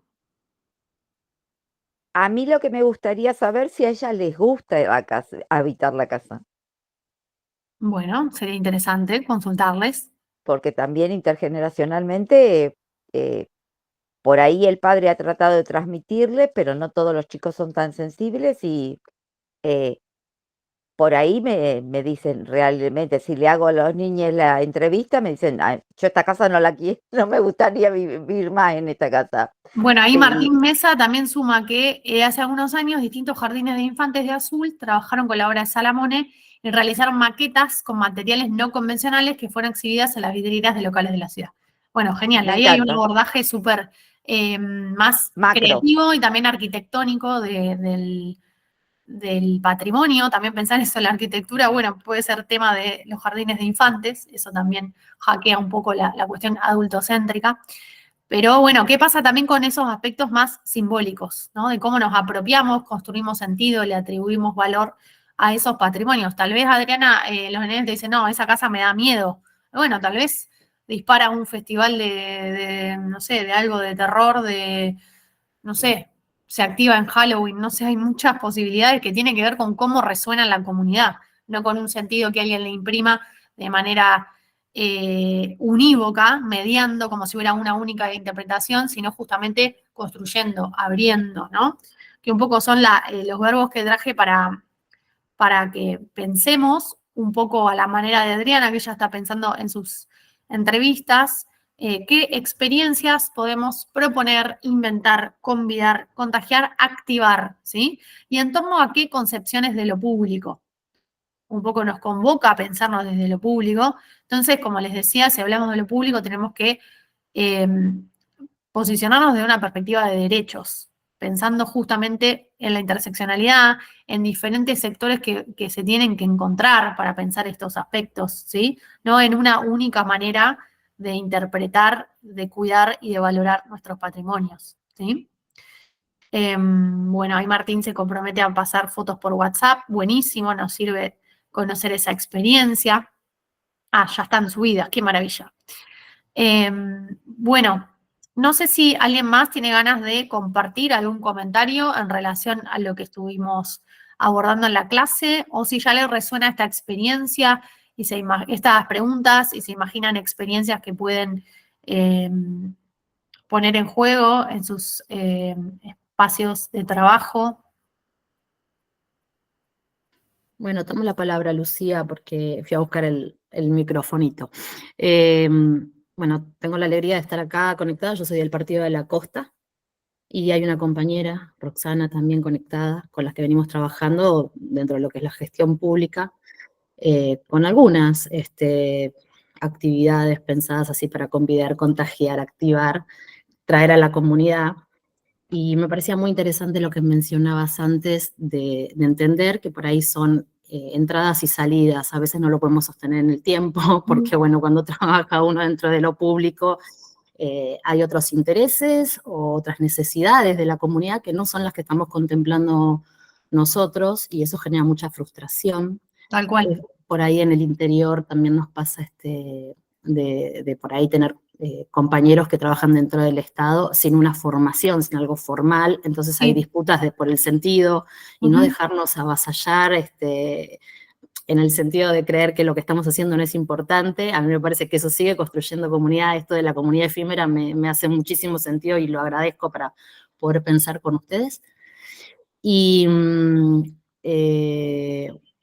A mí lo que me gustaría saber si a ella les gusta habitar la casa, Bueno, sería interesante consultarles. porque también intergeneracionalmente, por ahí el padre ha tratado de transmitirle, pero no todos los chicos son tan sensibles y eh, por ahí me dicen realmente, si le hago a los niños la entrevista, me dicen: "Ay, yo esta casa no la quiero, no me gustaría vivir más en esta casa". Bueno, ahí Y Martín Mesa también suma que hace algunos años distintos jardines de infantes de Azul trabajaron con la obra de Salamone y realizaron maquetas con materiales no convencionales que fueron exhibidas en las vidrieras de locales de la ciudad. Bueno, genial, me ahí hay un encanta, abordaje súper más macro. creativo y también arquitectónico del patrimonio. También pensar eso en la arquitectura, bueno, puede ser tema de los jardines de infantes, eso también hackea un poco la cuestión adultocéntrica. Pero bueno, ¿qué pasa también con esos aspectos más simbólicos, ¿no? De cómo nos apropiamos, construimos sentido, le atribuimos valor a esos patrimonios. Tal vez, Adriana, los nenes te dicen, no, esa casa me da miedo. Bueno, tal vez dispara un festival no sé, de algo de terror, no sé, se activa en Halloween, no sé, hay muchas posibilidades que tienen que ver con cómo resuena en la comunidad, no con un sentido que alguien le imprima de manera unívoca, mediando como si hubiera una única interpretación, sino justamente construyendo, abriendo, ¿no? Que un poco son los verbos que traje para que pensemos un poco a la manera de Adriana, que ella está pensando en sus entrevistas, qué experiencias podemos proponer, inventar, convidar, contagiar, activar, ¿sí? Y en torno a qué concepciones de lo público. Un poco nos convoca a pensarnos desde lo público. Entonces, como les decía, si hablamos de lo público, tenemos que eh, posicionarnos desde una perspectiva de derechos, pensando justamente en la interseccionalidad, en diferentes sectores que se tienen que encontrar para pensar estos aspectos, ¿sí? No en una única manera de interpretar, de cuidar y de valorar nuestros patrimonios, ¿sí? Bueno, ahí Martín se compromete a pasar fotos por WhatsApp, buenísimo, nos sirve conocer esa experiencia. Ah, ya están subidas, qué maravilla. Bueno, no sé si alguien más tiene ganas de compartir algún comentario en relación a lo que estuvimos abordando en la clase o si ya le resuena esta experiencia estas preguntas y se imaginan experiencias que pueden poner en juego en sus espacios de trabajo. Bueno, tomo la palabra, Lucía, porque fui a buscar el microfonito. Bueno, tengo la alegría de estar acá conectada. Yo soy del Partido de la Costa y hay una compañera, Roxana, también conectada, con las que venimos trabajando dentro de lo que es la gestión pública, con algunas actividades pensadas así para convidar, contagiar, activar, traer a la comunidad. Y me parecía muy interesante lo que mencionabas antes de entender que por ahí son entradas y salidas. A veces no lo podemos sostener en el tiempo porque, bueno, cuando trabaja uno dentro de lo público hay otros intereses o otras necesidades de la comunidad que no son las que estamos contemplando nosotros y eso genera mucha frustración. Tal cual. Por ahí en el interior también nos pasa de por ahí tener compañeros que trabajan dentro del Estado sin una formación, sin algo formal, entonces hay disputas por el sentido y no dejarnos avasallar en el sentido de creer que lo que estamos haciendo no es importante. A mí me parece que eso sigue construyendo comunidad. Esto de la comunidad efímera me hace muchísimo sentido y lo agradezco para poder pensar con ustedes. Y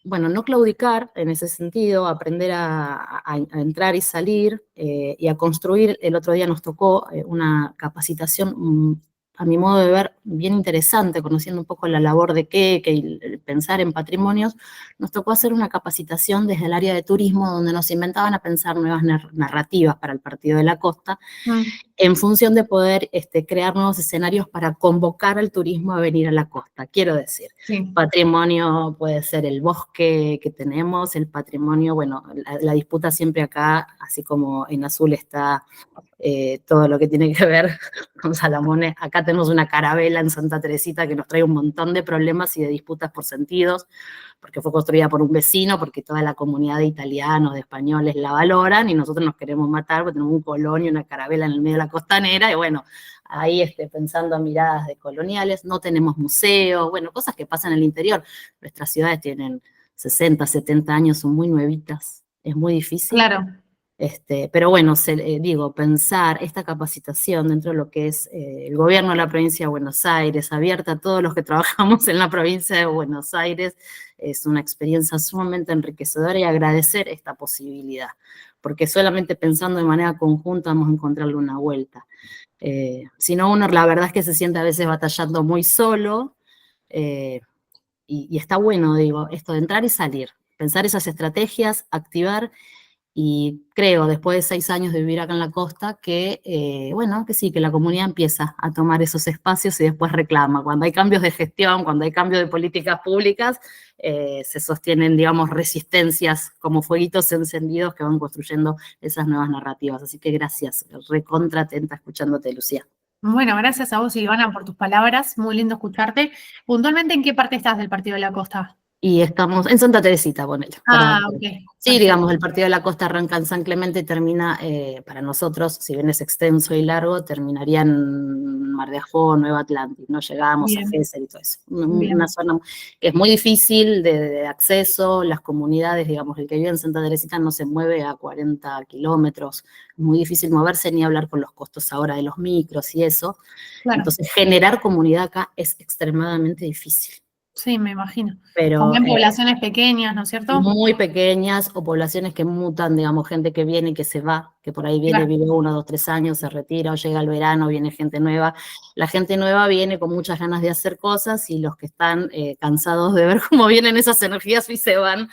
bueno, no claudicar en ese sentido, aprender a entrar y salir y a construir. El otro día nos tocó una capacitación, a mi modo de ver, bien interesante, conociendo un poco la labor de Keke y pensar en patrimonios. Nos tocó hacer una capacitación desde el área de turismo donde nos inventaban a pensar nuevas narrativas para el Partido de la Costa en función de poder crear nuevos escenarios para convocar al turismo a venir a la costa. Quiero decir, patrimonio puede ser el bosque que tenemos, el patrimonio, bueno, la disputa siempre acá, así como en azul está todo lo que tiene que ver con Salamones. Acá tenemos una carabela en Santa Teresita que nos trae un montón de problemas y de disputas por sentidos, porque fue construida por un vecino, porque toda la comunidad de italianos, de españoles la valoran, y nosotros nos queremos matar porque tenemos un colón y una carabela en el medio de la costanera, y bueno, ahí pensando a miradas de coloniales, no tenemos museos, bueno, cosas que pasan en el interior. Nuestras ciudades tienen 60, 70 años, son muy nuevitas, es muy difícil. Claro. Pero bueno, digo, pensar esta capacitación dentro de lo que es el gobierno de la provincia de Buenos Aires, abierta a todos los que trabajamos en la provincia de Buenos Aires, es una experiencia sumamente enriquecedora y agradecer esta posibilidad, porque solamente pensando de manera conjunta vamos a encontrarle una vuelta. Si no, uno la verdad es que se siente a veces batallando muy solo, y está bueno, digo, esto de entrar y salir, pensar esas estrategias, activar. Y creo, después de 6 años de vivir acá en la costa, que, bueno, que sí, que la comunidad empieza a tomar esos espacios y después reclama. Cuando hay cambios de gestión, cuando hay cambios de políticas públicas, se sostienen, digamos, resistencias como fueguitos encendidos que van construyendo esas nuevas narrativas. Así que gracias, recontra atenta escuchándote, Lucía. Bueno, gracias a vos, Silvana, por tus palabras. Muy lindo escucharte. Puntualmente, ¿en qué parte estás del Partido de la Costa? Y estamos en Santa Teresita, ponele. Ok. Sí, Perfecto. digamos, el Partido de la Costa arranca en San Clemente y termina, para nosotros, si bien es extenso y largo, terminaría en Mar de Ajó, Nueva Atlantis, ¿no? Llegábamos a Gesell y todo eso. Una zona que es muy difícil de acceso, las comunidades, digamos, el que vive en Santa Teresita no se mueve a 40 kilómetros, es muy difícil moverse ni hablar con los costos ahora de los micros y eso. Claro. Entonces, generar comunidad acá es extremadamente difícil. Sí, me imagino. Pero, también poblaciones pequeñas, ¿no es cierto? Muy pequeñas, o poblaciones que mutan, digamos, gente que viene y que se va, que por ahí viene, claro, vive 1, 2, 3 años, se retira, o llega el verano, viene gente nueva. La gente nueva viene con muchas ganas de hacer cosas, y los que están cansados de ver cómo vienen esas energías y se van,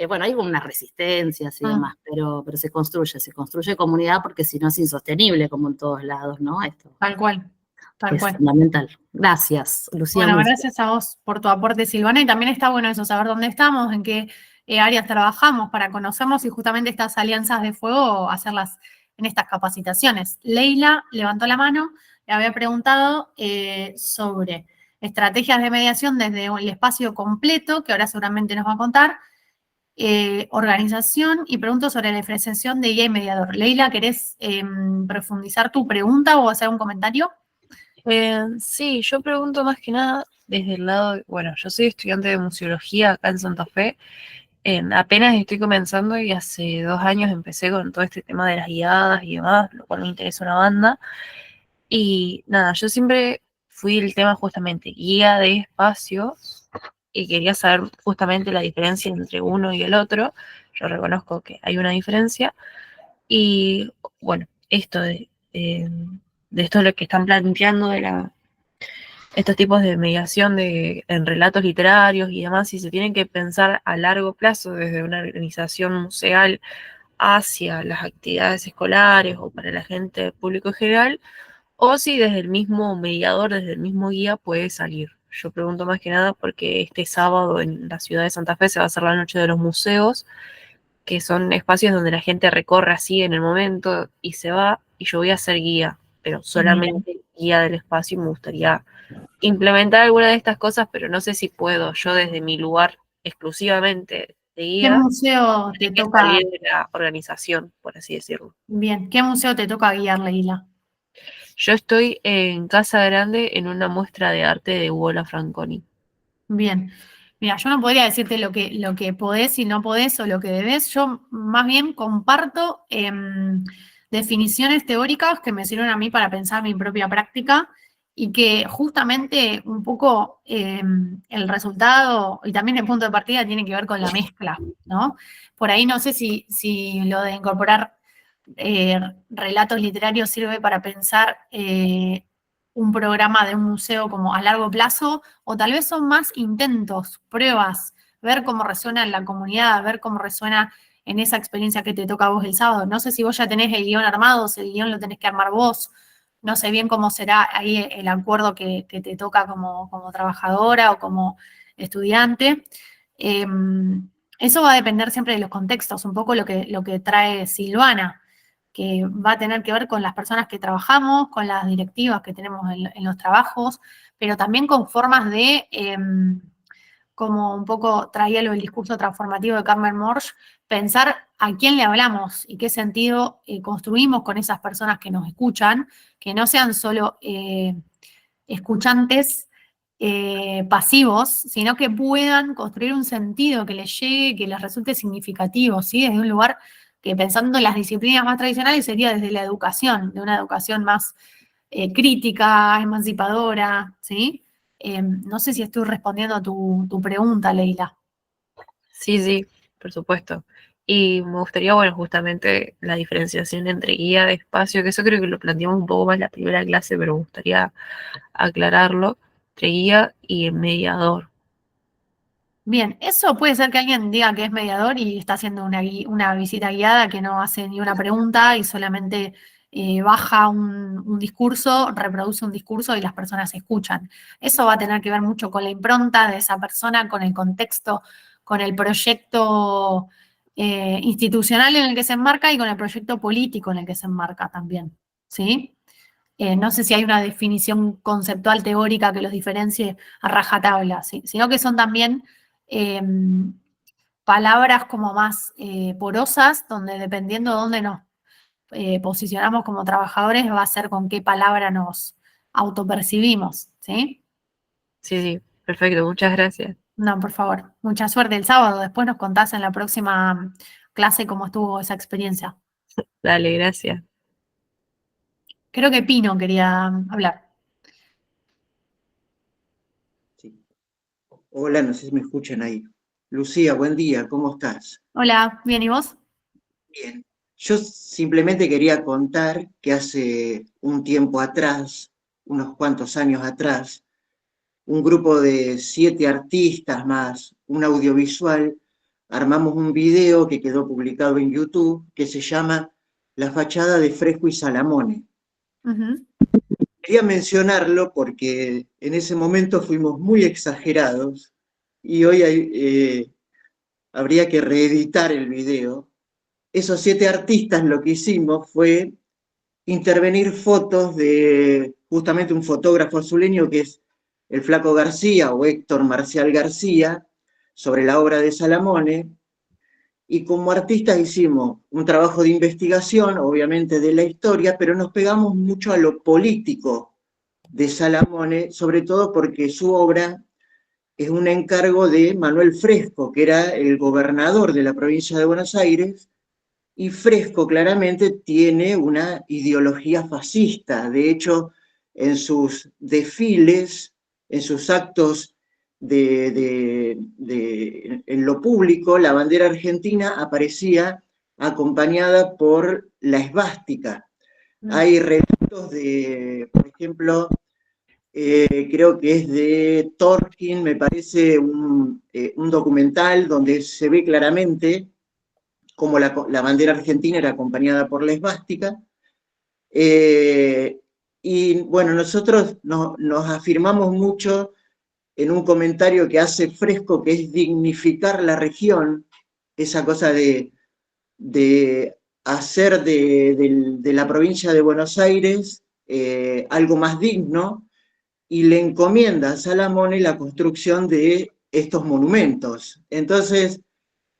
bueno, hay unas resistencias y demás, pero se construye comunidad, porque si no es insostenible, como en todos lados, ¿no? Esto. Tal cual. Es fundamental. Gracias, Lucía. Bueno, gracias a vos por tu aporte, Silvana, y también está bueno eso, saber dónde estamos, en qué áreas trabajamos para conocernos y justamente estas alianzas de fuego hacerlas en estas capacitaciones. Leila levantó la mano, le había preguntado sobre estrategias de mediación desde el espacio completo, que ahora seguramente nos va a contar, organización, y pregunto sobre la diferenciación de guía y mediador. Leila, ¿querés profundizar tu pregunta o hacer un comentario? Sí, yo pregunto más que nada desde el lado, bueno, yo soy estudiante de museología acá en Santa Fe Apenas estoy comenzando y hace 2 años empecé con todo este tema de las guiadas y demás, lo cual me interesa una banda. Y nada, yo siempre fui el tema justamente guía de espacios y quería saber justamente la diferencia entre uno y el otro. Yo reconozco que hay una diferencia. Y bueno, esto de esto es lo que están planteando estos tipos de mediación en relatos literarios y demás, si se tienen que pensar a largo plazo desde una organización museal hacia las actividades escolares o para la gente público en general, o si desde el mismo mediador, desde el mismo guía puede salir. Yo pregunto más que nada porque este sábado en la ciudad de Santa Fe se va a hacer la Noche de los Museos, que son espacios donde la gente recorre así en el momento y se va, y yo voy a ser guía, pero solamente guía del espacio, y me gustaría implementar alguna de estas cosas, pero no sé si puedo yo desde mi lugar exclusivamente de ¿Qué guía museo te toca? salir de la organización, por así decirlo. Bien, ¿qué museo te toca guiar, Leila? Yo estoy en Casa Grande en una muestra de arte de Hugo Franconi. Bien. Mira, yo no podría decirte lo que podés y no podés o lo que debes. Yo más bien comparto definiciones teóricas que me sirven a mí para pensar mi propia práctica y que justamente un poco el resultado y también el punto de partida tiene que ver con la mezcla, ¿no? Por ahí no sé si lo de incorporar relatos literarios sirve para pensar un programa de un museo como a largo plazo, o tal vez son más intentos, pruebas, ver cómo resuena en la comunidad, ver cómo resuena en esa experiencia que te toca a vos el sábado. No sé si vos ya tenés el guión armado, si el guión lo tenés que armar vos, no sé bien cómo será ahí el acuerdo que te toca como trabajadora o como estudiante. Eso va a depender siempre de los contextos, un poco lo que trae Silvana, que va a tener que ver con las personas que trabajamos, con las directivas que tenemos en los trabajos, pero también con formas de, como un poco traía el discurso transformativo de Carmen Morsch, pensar a quién le hablamos y qué sentido construimos con esas personas que nos escuchan, que no sean solo escuchantes pasivos, sino que puedan construir un sentido que les llegue, que les resulte significativo, ¿sí? Desde un lugar que pensando en las disciplinas más tradicionales sería desde la educación, de una educación más crítica, emancipadora, ¿sí? No sé si estoy respondiendo a tu pregunta, Leila. Sí, por supuesto. Y me gustaría, bueno, justamente la diferenciación entre guía de espacio, que eso creo que lo planteamos un poco más en la primera clase, pero me gustaría aclararlo, entre guía y el mediador. Bien, eso puede ser que alguien diga que es mediador y está haciendo una visita guiada que no hace ni una pregunta y solamente baja un discurso, reproduce un discurso y las personas escuchan. Eso va a tener que ver mucho con la impronta de esa persona, con el contexto, con el proyecto institucional en el que se enmarca y con el proyecto político en el que se enmarca también, ¿sí? No sé si hay una definición conceptual teórica que los diferencie a rajatabla, ¿sí? Sino que son también palabras como más porosas, donde dependiendo de dónde nos posicionamos como trabajadores, va a ser con qué palabra nos autopercibimos, ¿sí? Sí, perfecto, muchas gracias. No, por favor, mucha suerte el sábado. Después nos contás en la próxima clase cómo estuvo esa experiencia. Dale, gracias. Creo que Pino quería hablar. Sí. Hola, no sé si me escuchan ahí. Lucía, buen día, ¿cómo estás? Hola, ¿bien y vos? Bien. Yo simplemente quería contar que hace un tiempo atrás, unos cuantos años atrás, un grupo de 7 artistas más un audiovisual, armamos un video que quedó publicado en YouTube que se llama La fachada de Fresco y Salamone. Quería mencionarlo porque en ese momento fuimos muy exagerados y hoy habría que reeditar el video. Esos 7 artistas lo que hicimos fue intervenir fotos de justamente un fotógrafo azuleño que es el Flaco García o Héctor Marcial García sobre la obra de Salamone, y como artistas hicimos un trabajo de investigación, obviamente de la historia, pero nos pegamos mucho a lo político de Salamone, sobre todo porque su obra es un encargo de Manuel Fresco, que era el gobernador de la provincia de Buenos Aires, y Fresco claramente tiene una ideología fascista. De hecho, en sus desfiles, en sus actos en lo público, la bandera argentina aparecía acompañada por la esvástica. Hay relatos de, por ejemplo, creo que es de Tolkien, me parece un documental donde se ve claramente cómo la bandera argentina era acompañada por la esvástica. Y bueno, nosotros nos afirmamos mucho en un comentario que hace Fresco, que es dignificar la región, esa cosa de hacer de la provincia de Buenos Aires algo más digno, y le encomienda a Salamone la construcción de estos monumentos. Entonces,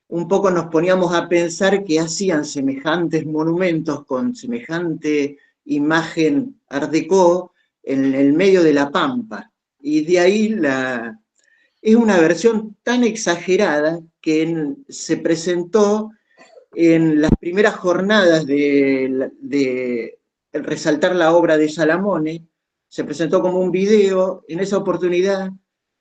un poco nos poníamos a pensar qué hacían semejantes monumentos con semejante imagen art déco en el medio de la Pampa. Y de ahí es una versión tan exagerada que se presentó en las primeras jornadas de resaltar la obra de Salamone. Se presentó como un video. En esa oportunidad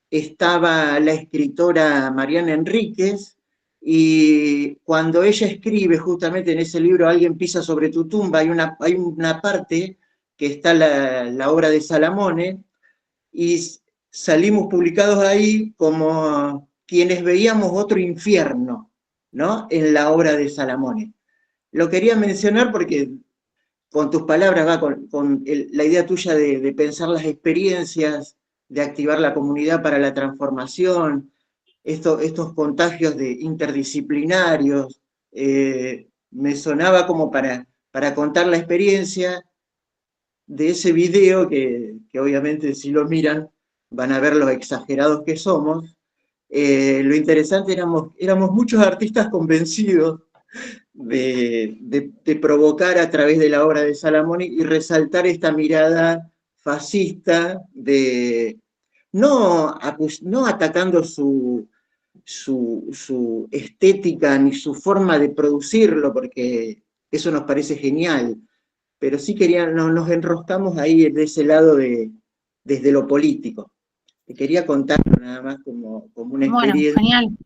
estaba la escritora Mariana Enríquez, y cuando ella escribe justamente en ese libro Alguien pisa sobre tu tumba, hay una parte que está la obra de Salamone, y salimos publicados ahí como quienes veíamos otro infierno, ¿no?, en la obra de Salamone. Lo quería mencionar porque con tus palabras va con la idea tuya de pensar las experiencias, de activar la comunidad para la transformación, estos contagios interdisciplinarios. Me sonaba como para contar la experiencia de ese video que obviamente si lo miran van a ver lo exagerados que somos. Lo interesante, éramos muchos artistas convencidos de provocar a través de la obra de Salamone y resaltar esta mirada fascista, no atacando su estética ni su forma de producirlo, porque eso nos parece genial, pero sí nos enroscamos ahí de ese lado desde lo político. Te quería contar nada más como una experiencia. Bueno, genial.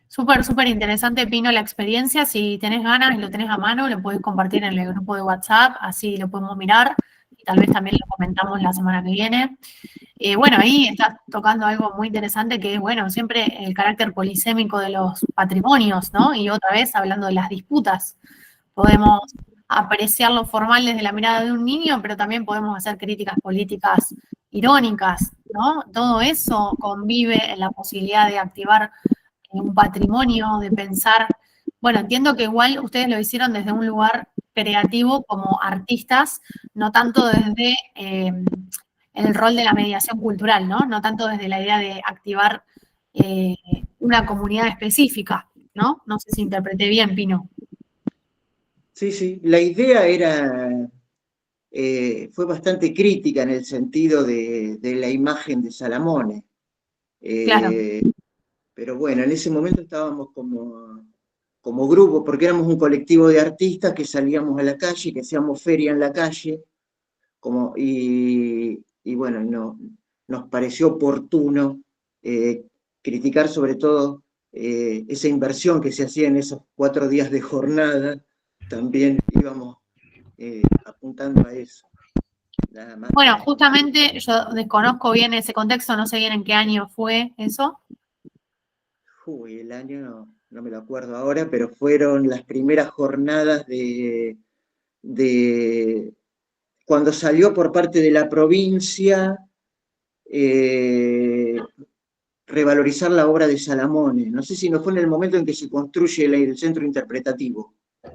Súper interesante, Pino, la experiencia. Si tenés ganas y lo tenés a mano, lo podés compartir en el grupo de WhatsApp, así lo podemos mirar y tal vez también lo comentamos la semana que viene. Bueno, ahí estás tocando algo muy interesante que es, bueno, siempre el carácter polisémico de los patrimonios, ¿no? Y otra vez hablando de las disputas. Podemos apreciar lo formal desde la mirada de un niño, pero también podemos hacer críticas políticas irónicas, ¿no? Todo eso convive en la posibilidad de activar un patrimonio, de pensar. Bueno, entiendo que igual ustedes lo hicieron desde un lugar creativo como artistas, no tanto desde el rol de la mediación cultural, ¿no? No tanto desde la idea de activar una comunidad específica, ¿no? No sé si interpreté bien, Pino. Sí, la idea fue bastante crítica en el sentido de la imagen de Salamone. Claro. Pero bueno, en ese momento estábamos como grupo, porque éramos un colectivo de artistas que salíamos a la calle, que hacíamos feria en la calle, y bueno, nos pareció oportuno criticar sobre todo esa inversión que se hacía en esos 4 días de jornada. También íbamos apuntando a eso. Nada más. Bueno, justamente yo desconozco bien ese contexto, no sé bien en qué año fue eso. Uy, el año no me lo acuerdo ahora, pero fueron las primeras jornadas de cuando salió por parte de la provincia revalorizar la obra de Salamone. No sé si no fue en el momento en que se construye el centro interpretativo.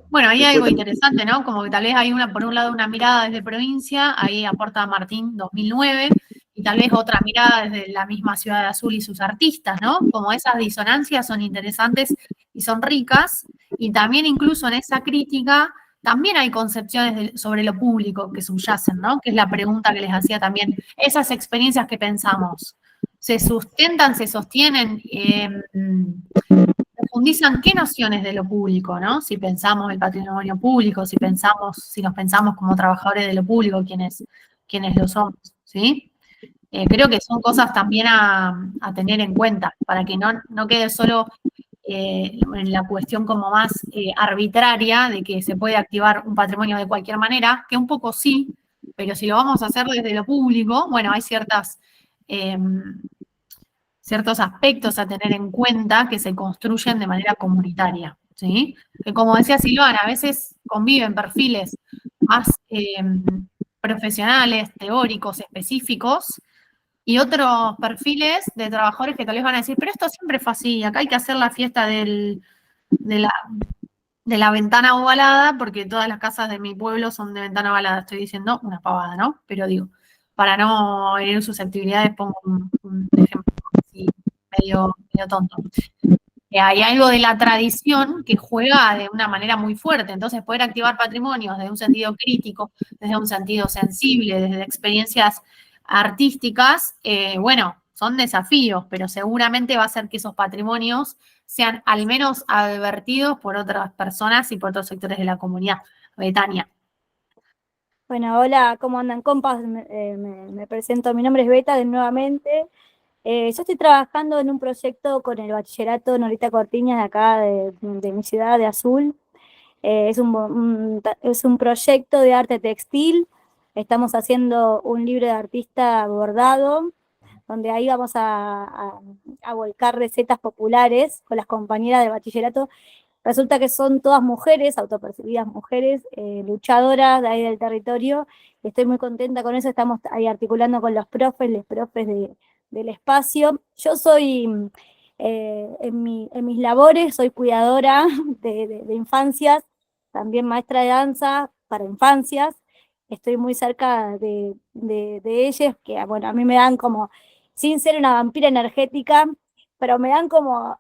Bueno, ahí hay algo interesante, ¿no? Como que tal vez hay por un lado una mirada desde provincia, ahí aporta Martín 2009, y tal vez otra mirada desde la misma Ciudad de Azul y sus artistas, ¿no? Como esas disonancias son interesantes y son ricas, y también incluso en esa crítica también hay concepciones sobre lo público que subyacen, ¿no? Que es la pregunta que les hacía también, esas experiencias que pensamos, se sustentan, se sostienen, profundizan qué nociones de lo público, ¿no? Si pensamos el patrimonio público, si nos pensamos como trabajadores de lo público, quienes lo somos, ¿sí? Creo que son cosas también a tener en cuenta, para que no quede solo en la cuestión como más arbitraria de que se puede activar un patrimonio de cualquier manera, que un poco sí, pero si lo vamos a hacer desde lo público, bueno, hay ciertos aspectos a tener en cuenta que se construyen de manera comunitaria, ¿sí? Que como decía Silvana, a veces conviven perfiles más profesionales, teóricos, específicos, y otros perfiles de trabajadores que tal vez van a decir, pero esto siempre fue así, acá hay que hacer la fiesta de la ventana ovalada, porque todas las casas de mi pueblo son de ventana ovalada, estoy diciendo una pavada, ¿no? Pero digo, para no herir susceptibilidades, pongo un ejemplo así medio tonto. Hay algo de la tradición que juega de una manera muy fuerte, entonces poder activar patrimonios desde un sentido crítico, desde un sentido sensible, desde experiencias artísticas, bueno, son desafíos, pero seguramente va a ser que esos patrimonios sean al menos advertidos por otras personas y por otros sectores de la comunidad. Betania. Bueno, hola, ¿cómo andan, compas? Me presento, mi nombre es Beta, nuevamente. Yo estoy trabajando en un proyecto con el bachillerato Norita Cortiñas de acá, de mi ciudad, de Azul. Es un proyecto de arte textil. Estamos haciendo un libro de artista bordado, donde ahí vamos a volcar recetas populares con las compañeras del bachillerato. Resulta que son todas mujeres, autopercibidas mujeres, luchadoras de ahí del territorio. Estoy muy contenta con eso, estamos ahí articulando con los profes del espacio. Yo soy, en mis labores, soy cuidadora de infancias, también maestra de danza para infancias. Estoy muy cerca de ellas, que bueno, a mí me dan como, sin ser una vampira energética, pero me dan como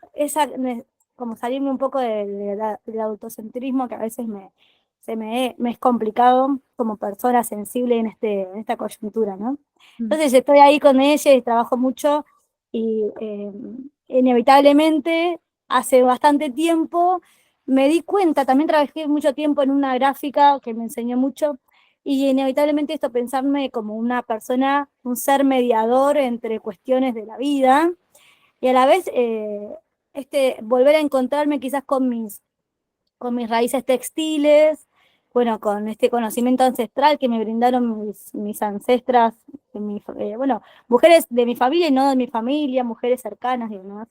como salirme un poco del autocentrismo que a veces me es complicado como persona sensible en esta coyuntura, ¿no? Entonces estoy ahí con ella y trabajo mucho y inevitablemente hace bastante tiempo me di cuenta, también trabajé mucho tiempo en una gráfica que me enseñó mucho y inevitablemente esto pensarme como una persona, un ser mediador entre cuestiones de la vida y a la vez volver a encontrarme quizás con mis raíces textiles, bueno, con este conocimiento ancestral que me brindaron mis ancestras, bueno, mujeres de mi familia y no de mi familia, mujeres cercanas y demás.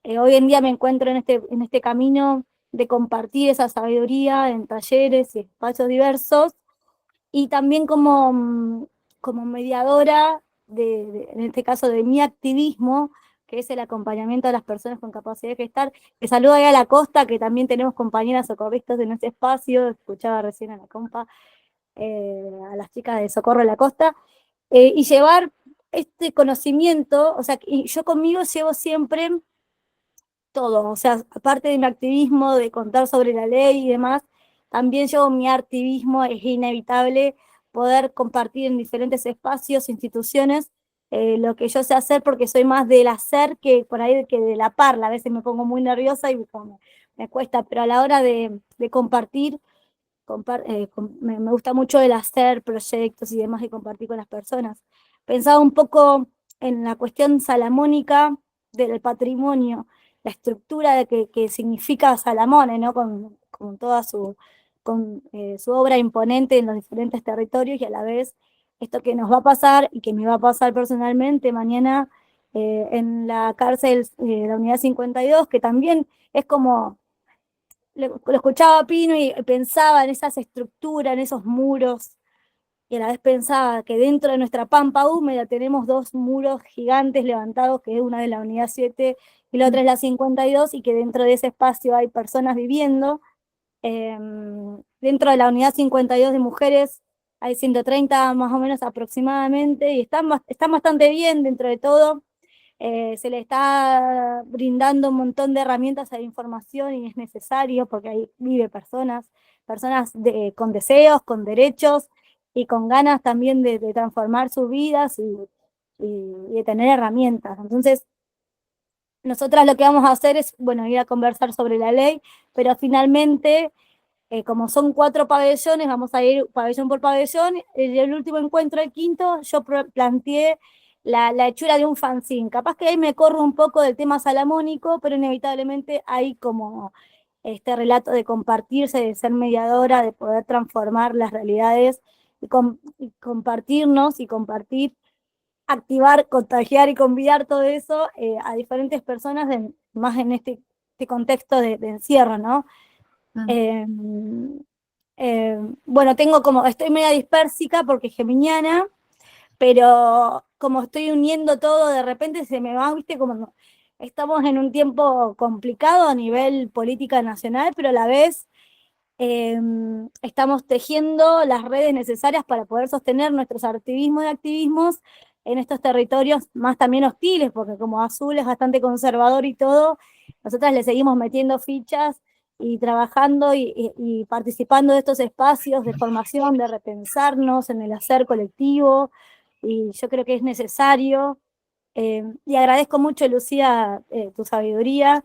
Hoy en día me encuentro en este camino de compartir esa sabiduría en talleres y espacios diversos, y también como mediadora, en este caso de mi activismo, que es el acompañamiento a las personas con capacidad de gestar. Que saludo ahí a la Costa, que también tenemos compañeras socorristas en ese espacio, escuchaba recién a la compa, a las chicas de Socorro de la Costa, y llevar este conocimiento, o sea, y yo conmigo llevo siempre todo, o sea, aparte de mi activismo, de contar sobre la ley y demás, también yo mi activismo es inevitable poder compartir en diferentes espacios, instituciones, lo que yo sé hacer porque soy más del hacer que por ahí que de la parla. A veces me pongo muy nerviosa y me cuesta, pero a la hora de compartir, me gusta mucho el hacer proyectos y demás y compartir con las personas. Pensaba un poco en la cuestión salamónica del patrimonio, la estructura que significa Salamone, ¿no? Con toda su obra imponente en los diferentes territorios y a la vez esto que nos va a pasar y que me va a pasar personalmente mañana en la cárcel de la Unidad 52, que también es como lo escuchaba a Pino y pensaba en esas estructuras, en esos muros, y a la vez pensaba que dentro de nuestra pampa húmeda tenemos dos muros gigantes levantados, que es una de la Unidad 7 y la otra es la 52, y que dentro de ese espacio hay personas viviendo. Dentro de la Unidad 52 de mujeres hay 130 más o menos aproximadamente, y están bastante bien dentro de todo. Se le está brindando un montón de herramientas de información y es necesario porque ahí vive personas con deseos, con derechos y con ganas también de transformar sus vidas y de tener herramientas. Entonces, nosotras lo que vamos a hacer es, bueno, ir a conversar sobre la ley, pero finalmente, como son 4 pabellones, vamos a ir pabellón por pabellón. En el último encuentro, el quinto, yo planteé la hechura de un fanzine. Capaz que ahí me corro un poco del tema salamónico, pero inevitablemente hay como este relato de compartirse, de ser mediadora, de poder transformar las realidades y compartirnos y compartir, activar, contagiar y convidar todo eso a diferentes personas, más en este contexto de encierro, ¿no? Bueno, estoy media dispérsica porque es geminiana, pero como estoy uniendo todo, de repente se me va, viste, estamos en un tiempo complicado a nivel política nacional, pero a la vez estamos tejiendo las redes necesarias para poder sostener nuestros activismos y activismos en estos territorios más también hostiles, porque como Azul es bastante conservador y todo, nosotras le seguimos metiendo fichas y trabajando y participando de estos espacios de formación, de repensarnos en el hacer colectivo, y yo creo que es necesario. Y agradezco mucho, Lucía, tu sabiduría.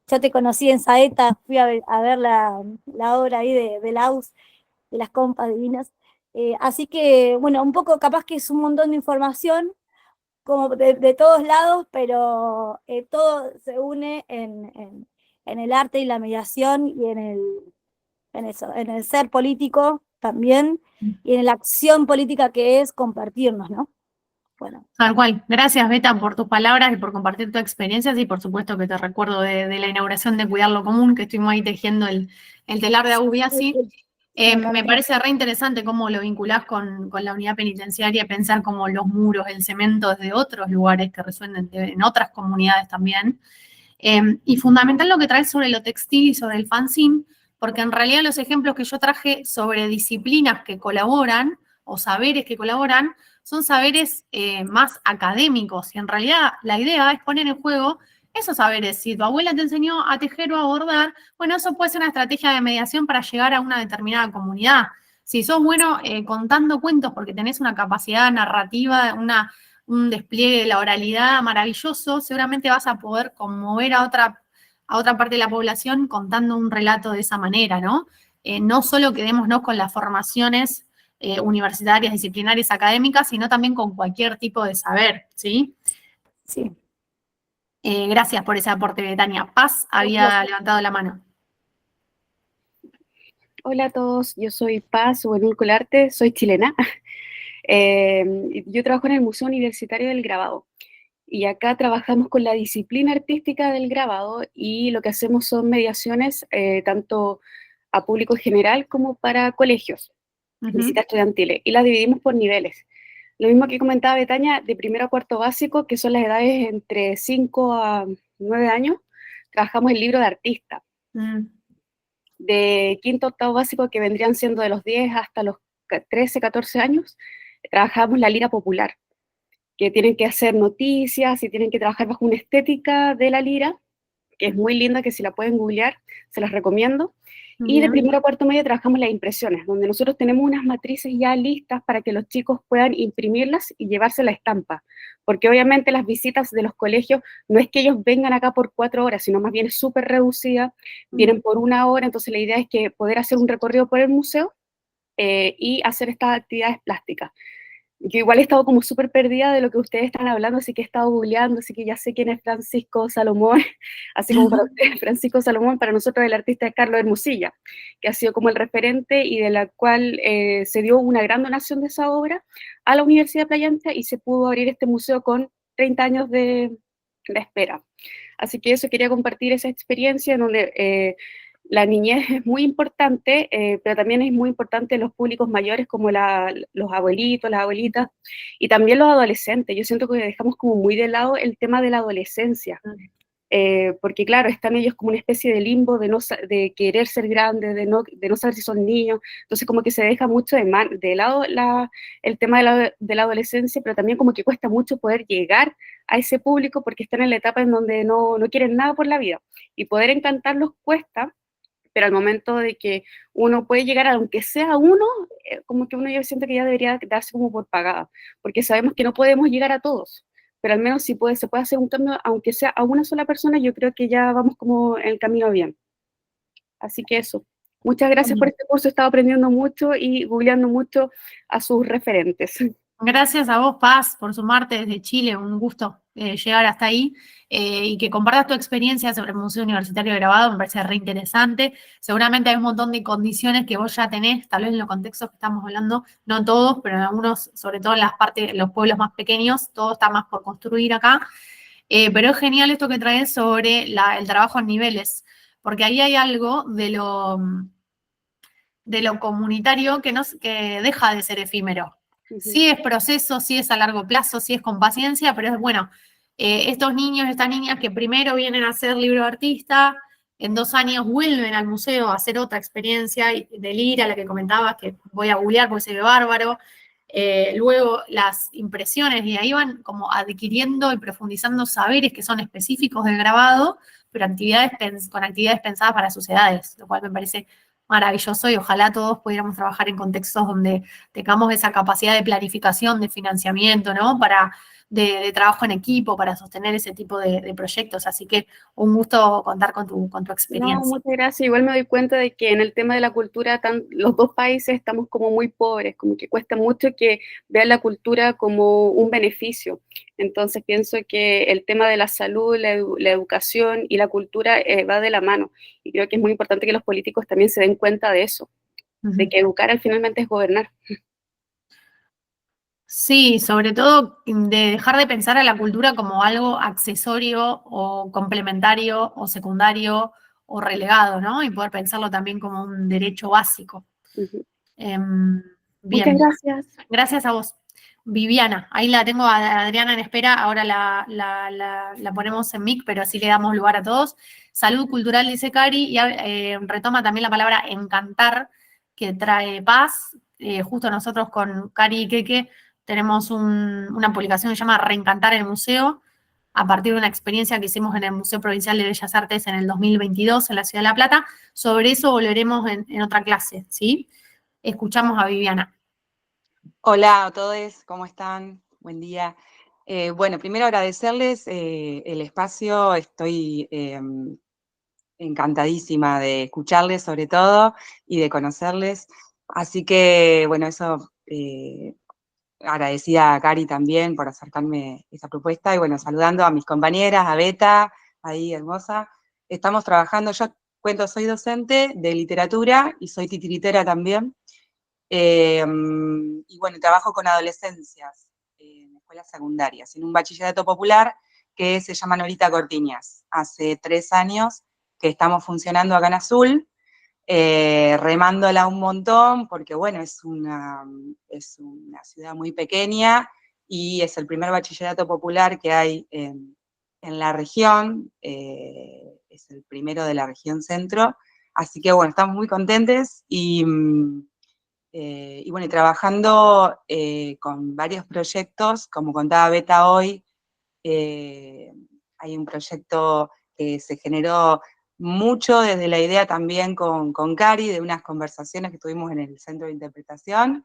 Yo te conocí en Saeta, fui a ver la obra ahí de Laus, de las compas divinas. Así que, bueno, un poco capaz que es un montón de información, como de todos lados, pero todo se une en el arte y la mediación y en el ser político también, y en la acción política que es compartirnos, ¿no? Bueno. Tal cual. Gracias, Beta, por tus palabras y por compartir tus experiencias, y por supuesto que te recuerdo de la inauguración de Cuidar lo Común, que estuvimos ahí tejiendo el telar de Agubiasi. Me parece re interesante cómo lo vinculás con la unidad penitenciaria, pensar como los muros, el cemento desde otros lugares que resuenan en otras comunidades también. Y fundamental lo que traes sobre lo textil y sobre el fanzine, porque en realidad los ejemplos que yo traje sobre disciplinas que colaboran o saberes que colaboran son saberes más académicos, y en realidad la idea es poner en juego esos saberes. Si tu abuela te enseñó a tejer o a bordar, bueno, eso puede ser una estrategia de mediación para llegar a una determinada comunidad. Si sos bueno contando cuentos porque tenés una capacidad narrativa, un despliegue de la oralidad maravilloso, seguramente vas a poder conmover a otra parte de la población contando un relato de esa manera, ¿no? No solo quedémonos con las formaciones universitarias, disciplinarias, académicas, sino también con cualquier tipo de saber, ¿sí? Sí. Gracias por ese aporte, Betania. Paz había levantado la mano. Hola a todos, yo soy Paz Buenulcolarte, soy chilena. Yo trabajo en el Museo Universitario del Grabado, y acá trabajamos con la disciplina artística del grabado, y lo que hacemos son mediaciones tanto a público general como para colegios, visitas estudiantiles, y las dividimos por niveles. Lo mismo que comentaba Betania, de primero a cuarto básico, que son las edades entre 5 a 9 años, trabajamos el libro de artista. De quinto a octavo básico, que vendrían siendo de los 10 hasta los 13, 14 años, trabajamos la lira popular, que tienen que hacer noticias y tienen que trabajar bajo una estética de la lira, que es muy linda, que si la pueden googlear, se las recomiendo. Y de primero a cuarto medio trabajamos las impresiones, donde nosotros tenemos unas matrices ya listas para que los chicos puedan imprimirlas y llevarse la estampa, porque obviamente las visitas de los colegios no es que ellos vengan acá por 4 horas, sino más bien es súper reducida, vienen por 1 hora, entonces la idea es que poder hacer un recorrido por el museo y hacer estas actividades plásticas. Yo igual he estado como súper perdida de lo que ustedes están hablando, así que he estado googleando, así que ya sé quién es Francisco Salomón, así como para ustedes, Francisco Salomón, para nosotros el artista es Carlos Hermosilla, que ha sido como el referente y de la cual se dio una gran donación de esa obra a la Universidad de Playa Ancha, y se pudo abrir este museo con 30 años de espera. Así que eso, quería compartir esa experiencia en donde la niñez es muy importante, pero también es muy importante los públicos mayores como los abuelitos, las abuelitas, y también los adolescentes. Yo siento que dejamos como muy de lado el tema de la adolescencia, porque claro, están ellos como una especie de limbo de querer ser grandes, de no saber si son niños, entonces como que se deja mucho de lado el tema de la adolescencia, pero también como que cuesta mucho poder llegar a ese público porque están en la etapa en donde no quieren nada por la vida, y poder encantarlos cuesta. pero al momento de que uno puede llegar, aunque sea uno, como que uno yo siento que ya debería darse como por pagada, porque sabemos que no podemos llegar a todos, pero al menos si se puede hacer un cambio, aunque sea a una sola persona, yo creo que ya vamos como en el camino bien. Así que eso. Muchas gracias por este curso, he estado aprendiendo mucho y googleando mucho a sus referentes. Gracias a vos, Paz, por sumarte desde Chile. Un gusto llegar hasta ahí y que compartas tu experiencia sobre el Museo Universitario de Grabado. Me parece re interesante. Seguramente hay un montón de condiciones que vos ya tenés, tal vez en los contextos que estamos hablando, no todos, pero en algunos, sobre todo en las partes, los pueblos más pequeños, todo está más por construir acá. Pero es genial esto que traes sobre el trabajo en niveles, porque ahí hay algo de lo comunitario que deja de ser efímero. Sí es proceso, sí es a largo plazo, sí es con paciencia, pero es bueno, estos niños, estas niñas que primero vienen a hacer libro de artista, en 2 años vuelven al museo a hacer otra experiencia de Lira, la que comentabas, que voy a googlear porque se ve bárbaro, luego las impresiones, y ahí van como adquiriendo y profundizando saberes que son específicos del grabado, pero con actividades pensadas para sus edades, lo cual me parece maravilloso y ojalá todos pudiéramos trabajar en contextos donde tengamos esa capacidad de planificación, de financiamiento, ¿no? De trabajo en equipo para sostener ese tipo de proyectos. Así que un gusto contar con tu experiencia. No, muchas gracias. Igual me doy cuenta de que en el tema de la cultura, los dos países estamos como muy pobres, como que cuesta mucho que vean la cultura como un beneficio. Entonces pienso que el tema de la salud, la educación y la cultura va de la mano. Y creo que es muy importante que los políticos también se den cuenta de eso, de que educar al finalmente es gobernar. Sí, sobre todo de dejar de pensar a la cultura como algo accesorio o complementario o secundario o relegado, ¿no? Y poder pensarlo también como un derecho básico. Bien. Muchas gracias. Gracias a vos. Viviana, ahí la tengo a Adriana en espera, ahora la ponemos en mic, pero así le damos lugar a todos. Salud cultural, dice Cari, y retoma también la palabra encantar, que trae paz. Justo nosotros con Cari y Keke tenemos una publicación que se llama Reencantar el Museo, a partir de una experiencia que hicimos en el Museo Provincial de Bellas Artes en el 2022 en la Ciudad de La Plata. Sobre eso volveremos en otra clase, ¿sí? Escuchamos a Viviana. Hola a todos, ¿cómo están? Buen día. Bueno, primero agradecerles el espacio, estoy encantadísima de escucharles sobre todo y de conocerles. Así que, bueno, eso, agradecida a Cari también por acercarme esa propuesta y bueno, saludando a mis compañeras, a Beta, ahí hermosa. Estamos trabajando, yo cuento, soy docente de literatura y soy titiritera también. Y bueno, trabajo con adolescencias en escuelas secundarias, en un bachillerato popular que se llama Norita Cortiñas. Hace 3 años que estamos funcionando acá en Azul, remándola un montón, porque bueno, es una ciudad muy pequeña y es el primer bachillerato popular que hay en la región, es el primero de la región centro, así que bueno, estamos muy contentes y bueno, y trabajando con varios proyectos, como contaba Beta hoy, hay un proyecto que se generó mucho desde la idea también con Cari, de unas conversaciones que tuvimos en el Centro de Interpretación,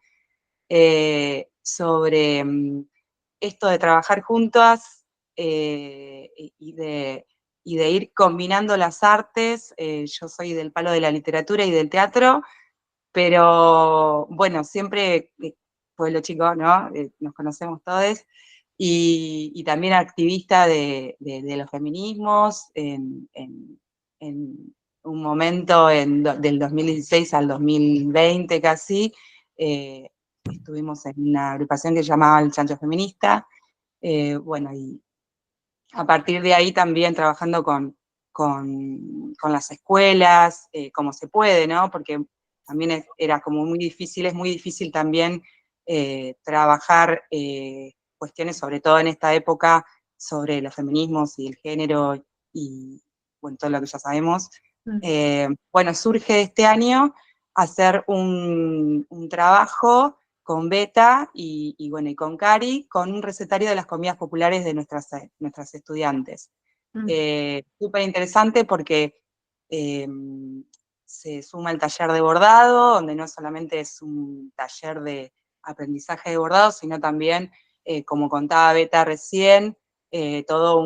sobre esto de trabajar juntas y de ir combinando las artes. Yo soy del palo de la literatura y del teatro, pero bueno, siempre, pueblo chico, ¿no? Nos conocemos todos, y también activista de los feminismos, en un momento del 2016 al 2020 casi, estuvimos en una agrupación que se llamaba El Chancho Feminista, bueno, y a partir de ahí también trabajando con las escuelas, como se puede, ¿no? Porque también era como muy difícil, es muy difícil también trabajar cuestiones, sobre todo en esta época, sobre los feminismos y el género y, bueno, todo lo que ya sabemos. Bueno, surge este año hacer un trabajo con Beta y bueno, y con Cari, con un recetario de las comidas populares de nuestras estudiantes. Súper interesante porque se suma el taller de bordado, donde no solamente es un taller de aprendizaje de bordado, sino también, como contaba Beta recién, todo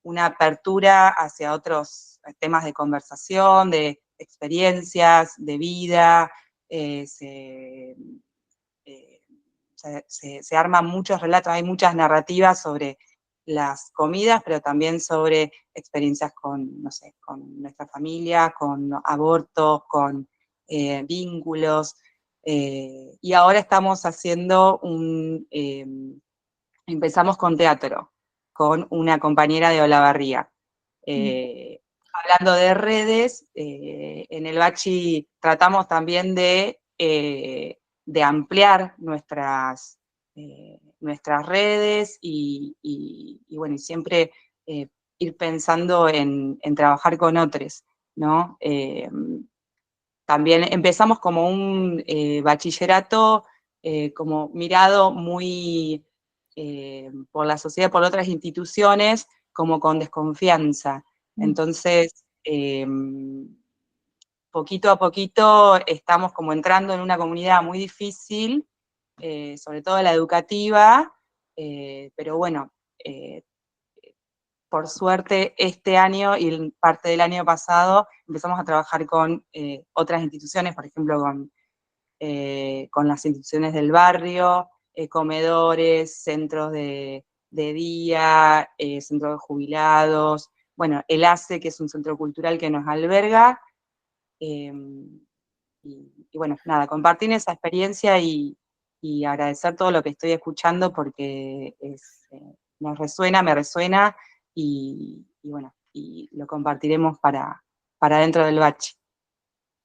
una apertura hacia otros temas de conversación, de experiencias, de vida, se arman muchos relatos, hay muchas narrativas sobre las comidas, pero también sobre experiencias con, no sé, con nuestra familia, con abortos, con vínculos, y ahora estamos haciendo empezamos con teatro, con una compañera de Olavarría. Hablando de redes, en el Bachi tratamos también de ampliar nuestras redes y bueno, y siempre ir pensando en trabajar con otros, ¿no? También empezamos como un bachillerato como mirado muy por la sociedad, por otras instituciones, como con desconfianza. Entonces, poquito a poquito estamos como entrando en una comunidad muy difícil, sobre todo la educativa, pero bueno, por suerte este año y parte del año pasado empezamos a trabajar con otras instituciones, por ejemplo con las instituciones del barrio, comedores, centros de día, centros de jubilados, bueno, el ACE, que es un centro cultural que nos alberga, y bueno, nada, compartir esa experiencia y agradecer todo lo que estoy escuchando porque me resuena, y bueno, y lo compartiremos para dentro del bache.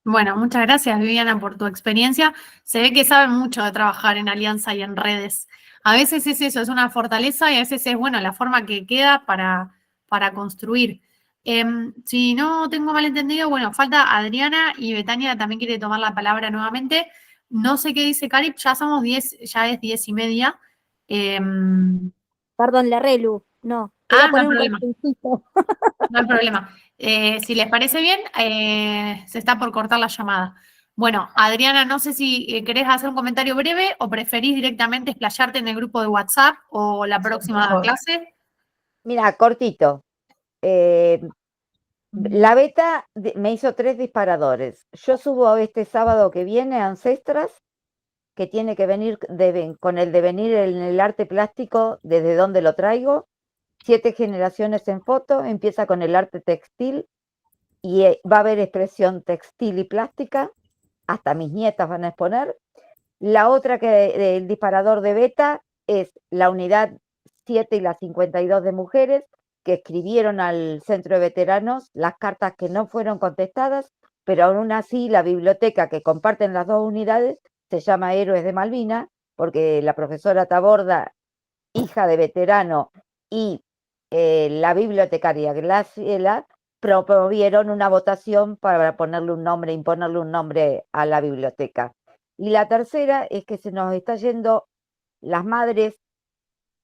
Bueno, muchas gracias, Viviana, por tu experiencia. Se ve que saben mucho de trabajar en alianza y en redes. A veces es eso, es una fortaleza y a veces es, bueno, la forma que queda para construir. Si no tengo mal entendido, bueno, falta Adriana y Betania también quiere tomar la palabra nuevamente. No sé qué dice Cari, ya somos 10, ya es 10:30. Perdón, le relu. No, te voy a No hay poner un problema. cartoncito. No hay problema. Si les parece bien, se está por cortar la llamada. Bueno, Adriana, no sé si querés hacer un comentario breve o preferís directamente explayarte en el grupo de WhatsApp o la próxima Mejor. clase. Mira, cortito. La Beta me hizo 3 disparadores. Yo subo este sábado que viene Ancestras, que tiene que venir con el devenir en el arte plástico, desde donde lo traigo. 7 generaciones en foto, empieza con el arte textil y va a haber expresión textil y plástica, hasta mis nietas van a exponer. La otra el disparador de Beta es la unidad 7 y la 52 de mujeres que escribieron al centro de veteranos las cartas que no fueron contestadas, pero aún así la biblioteca que comparten las dos unidades se llama Héroes de Malvina, porque la profesora Taborda, hija de veterano, y la bibliotecaria Graciela promovieron una votación para ponerle un nombre, imponerle un nombre a la biblioteca. Y la tercera es que se nos está yendo las madres.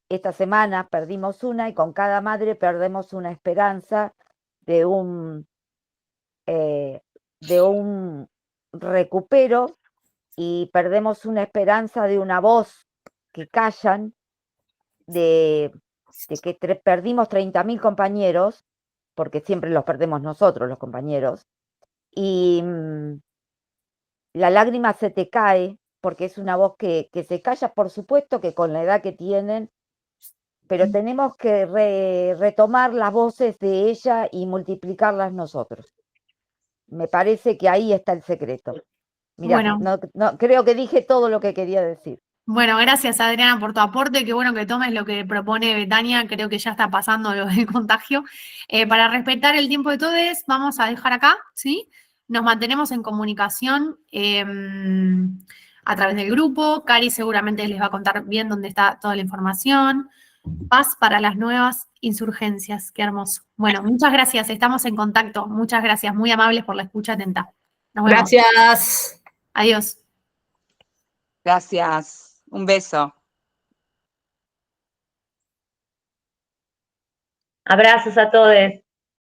Esta semana perdimos una y con cada madre perdemos una esperanza de un recupero, y perdemos una esperanza de una voz que callan, de que perdimos 30.000 compañeros, porque siempre los perdemos nosotros, los compañeros, y la lágrima se te cae, porque es una voz que se calla, por supuesto que con la edad que tienen, pero tenemos que retomar las voces de ella y multiplicarlas nosotros. Me parece que ahí está el secreto. Mirá, Bueno. no, creo que dije todo lo que quería decir. Bueno, gracias Adriana por tu aporte, qué bueno que tomes lo que propone Betania, creo que ya está pasando lo del contagio. Para respetar el tiempo de todos, vamos a dejar acá, ¿sí? Nos mantenemos en comunicación a través del grupo, Cari seguramente les va a contar bien dónde está toda la información. Paz para las nuevas insurgencias, qué hermoso. Bueno, muchas gracias, estamos en contacto, muchas gracias, muy amables por la escucha atenta. Nos vemos. Gracias. Adiós. Gracias, un beso. Abrazos a todos.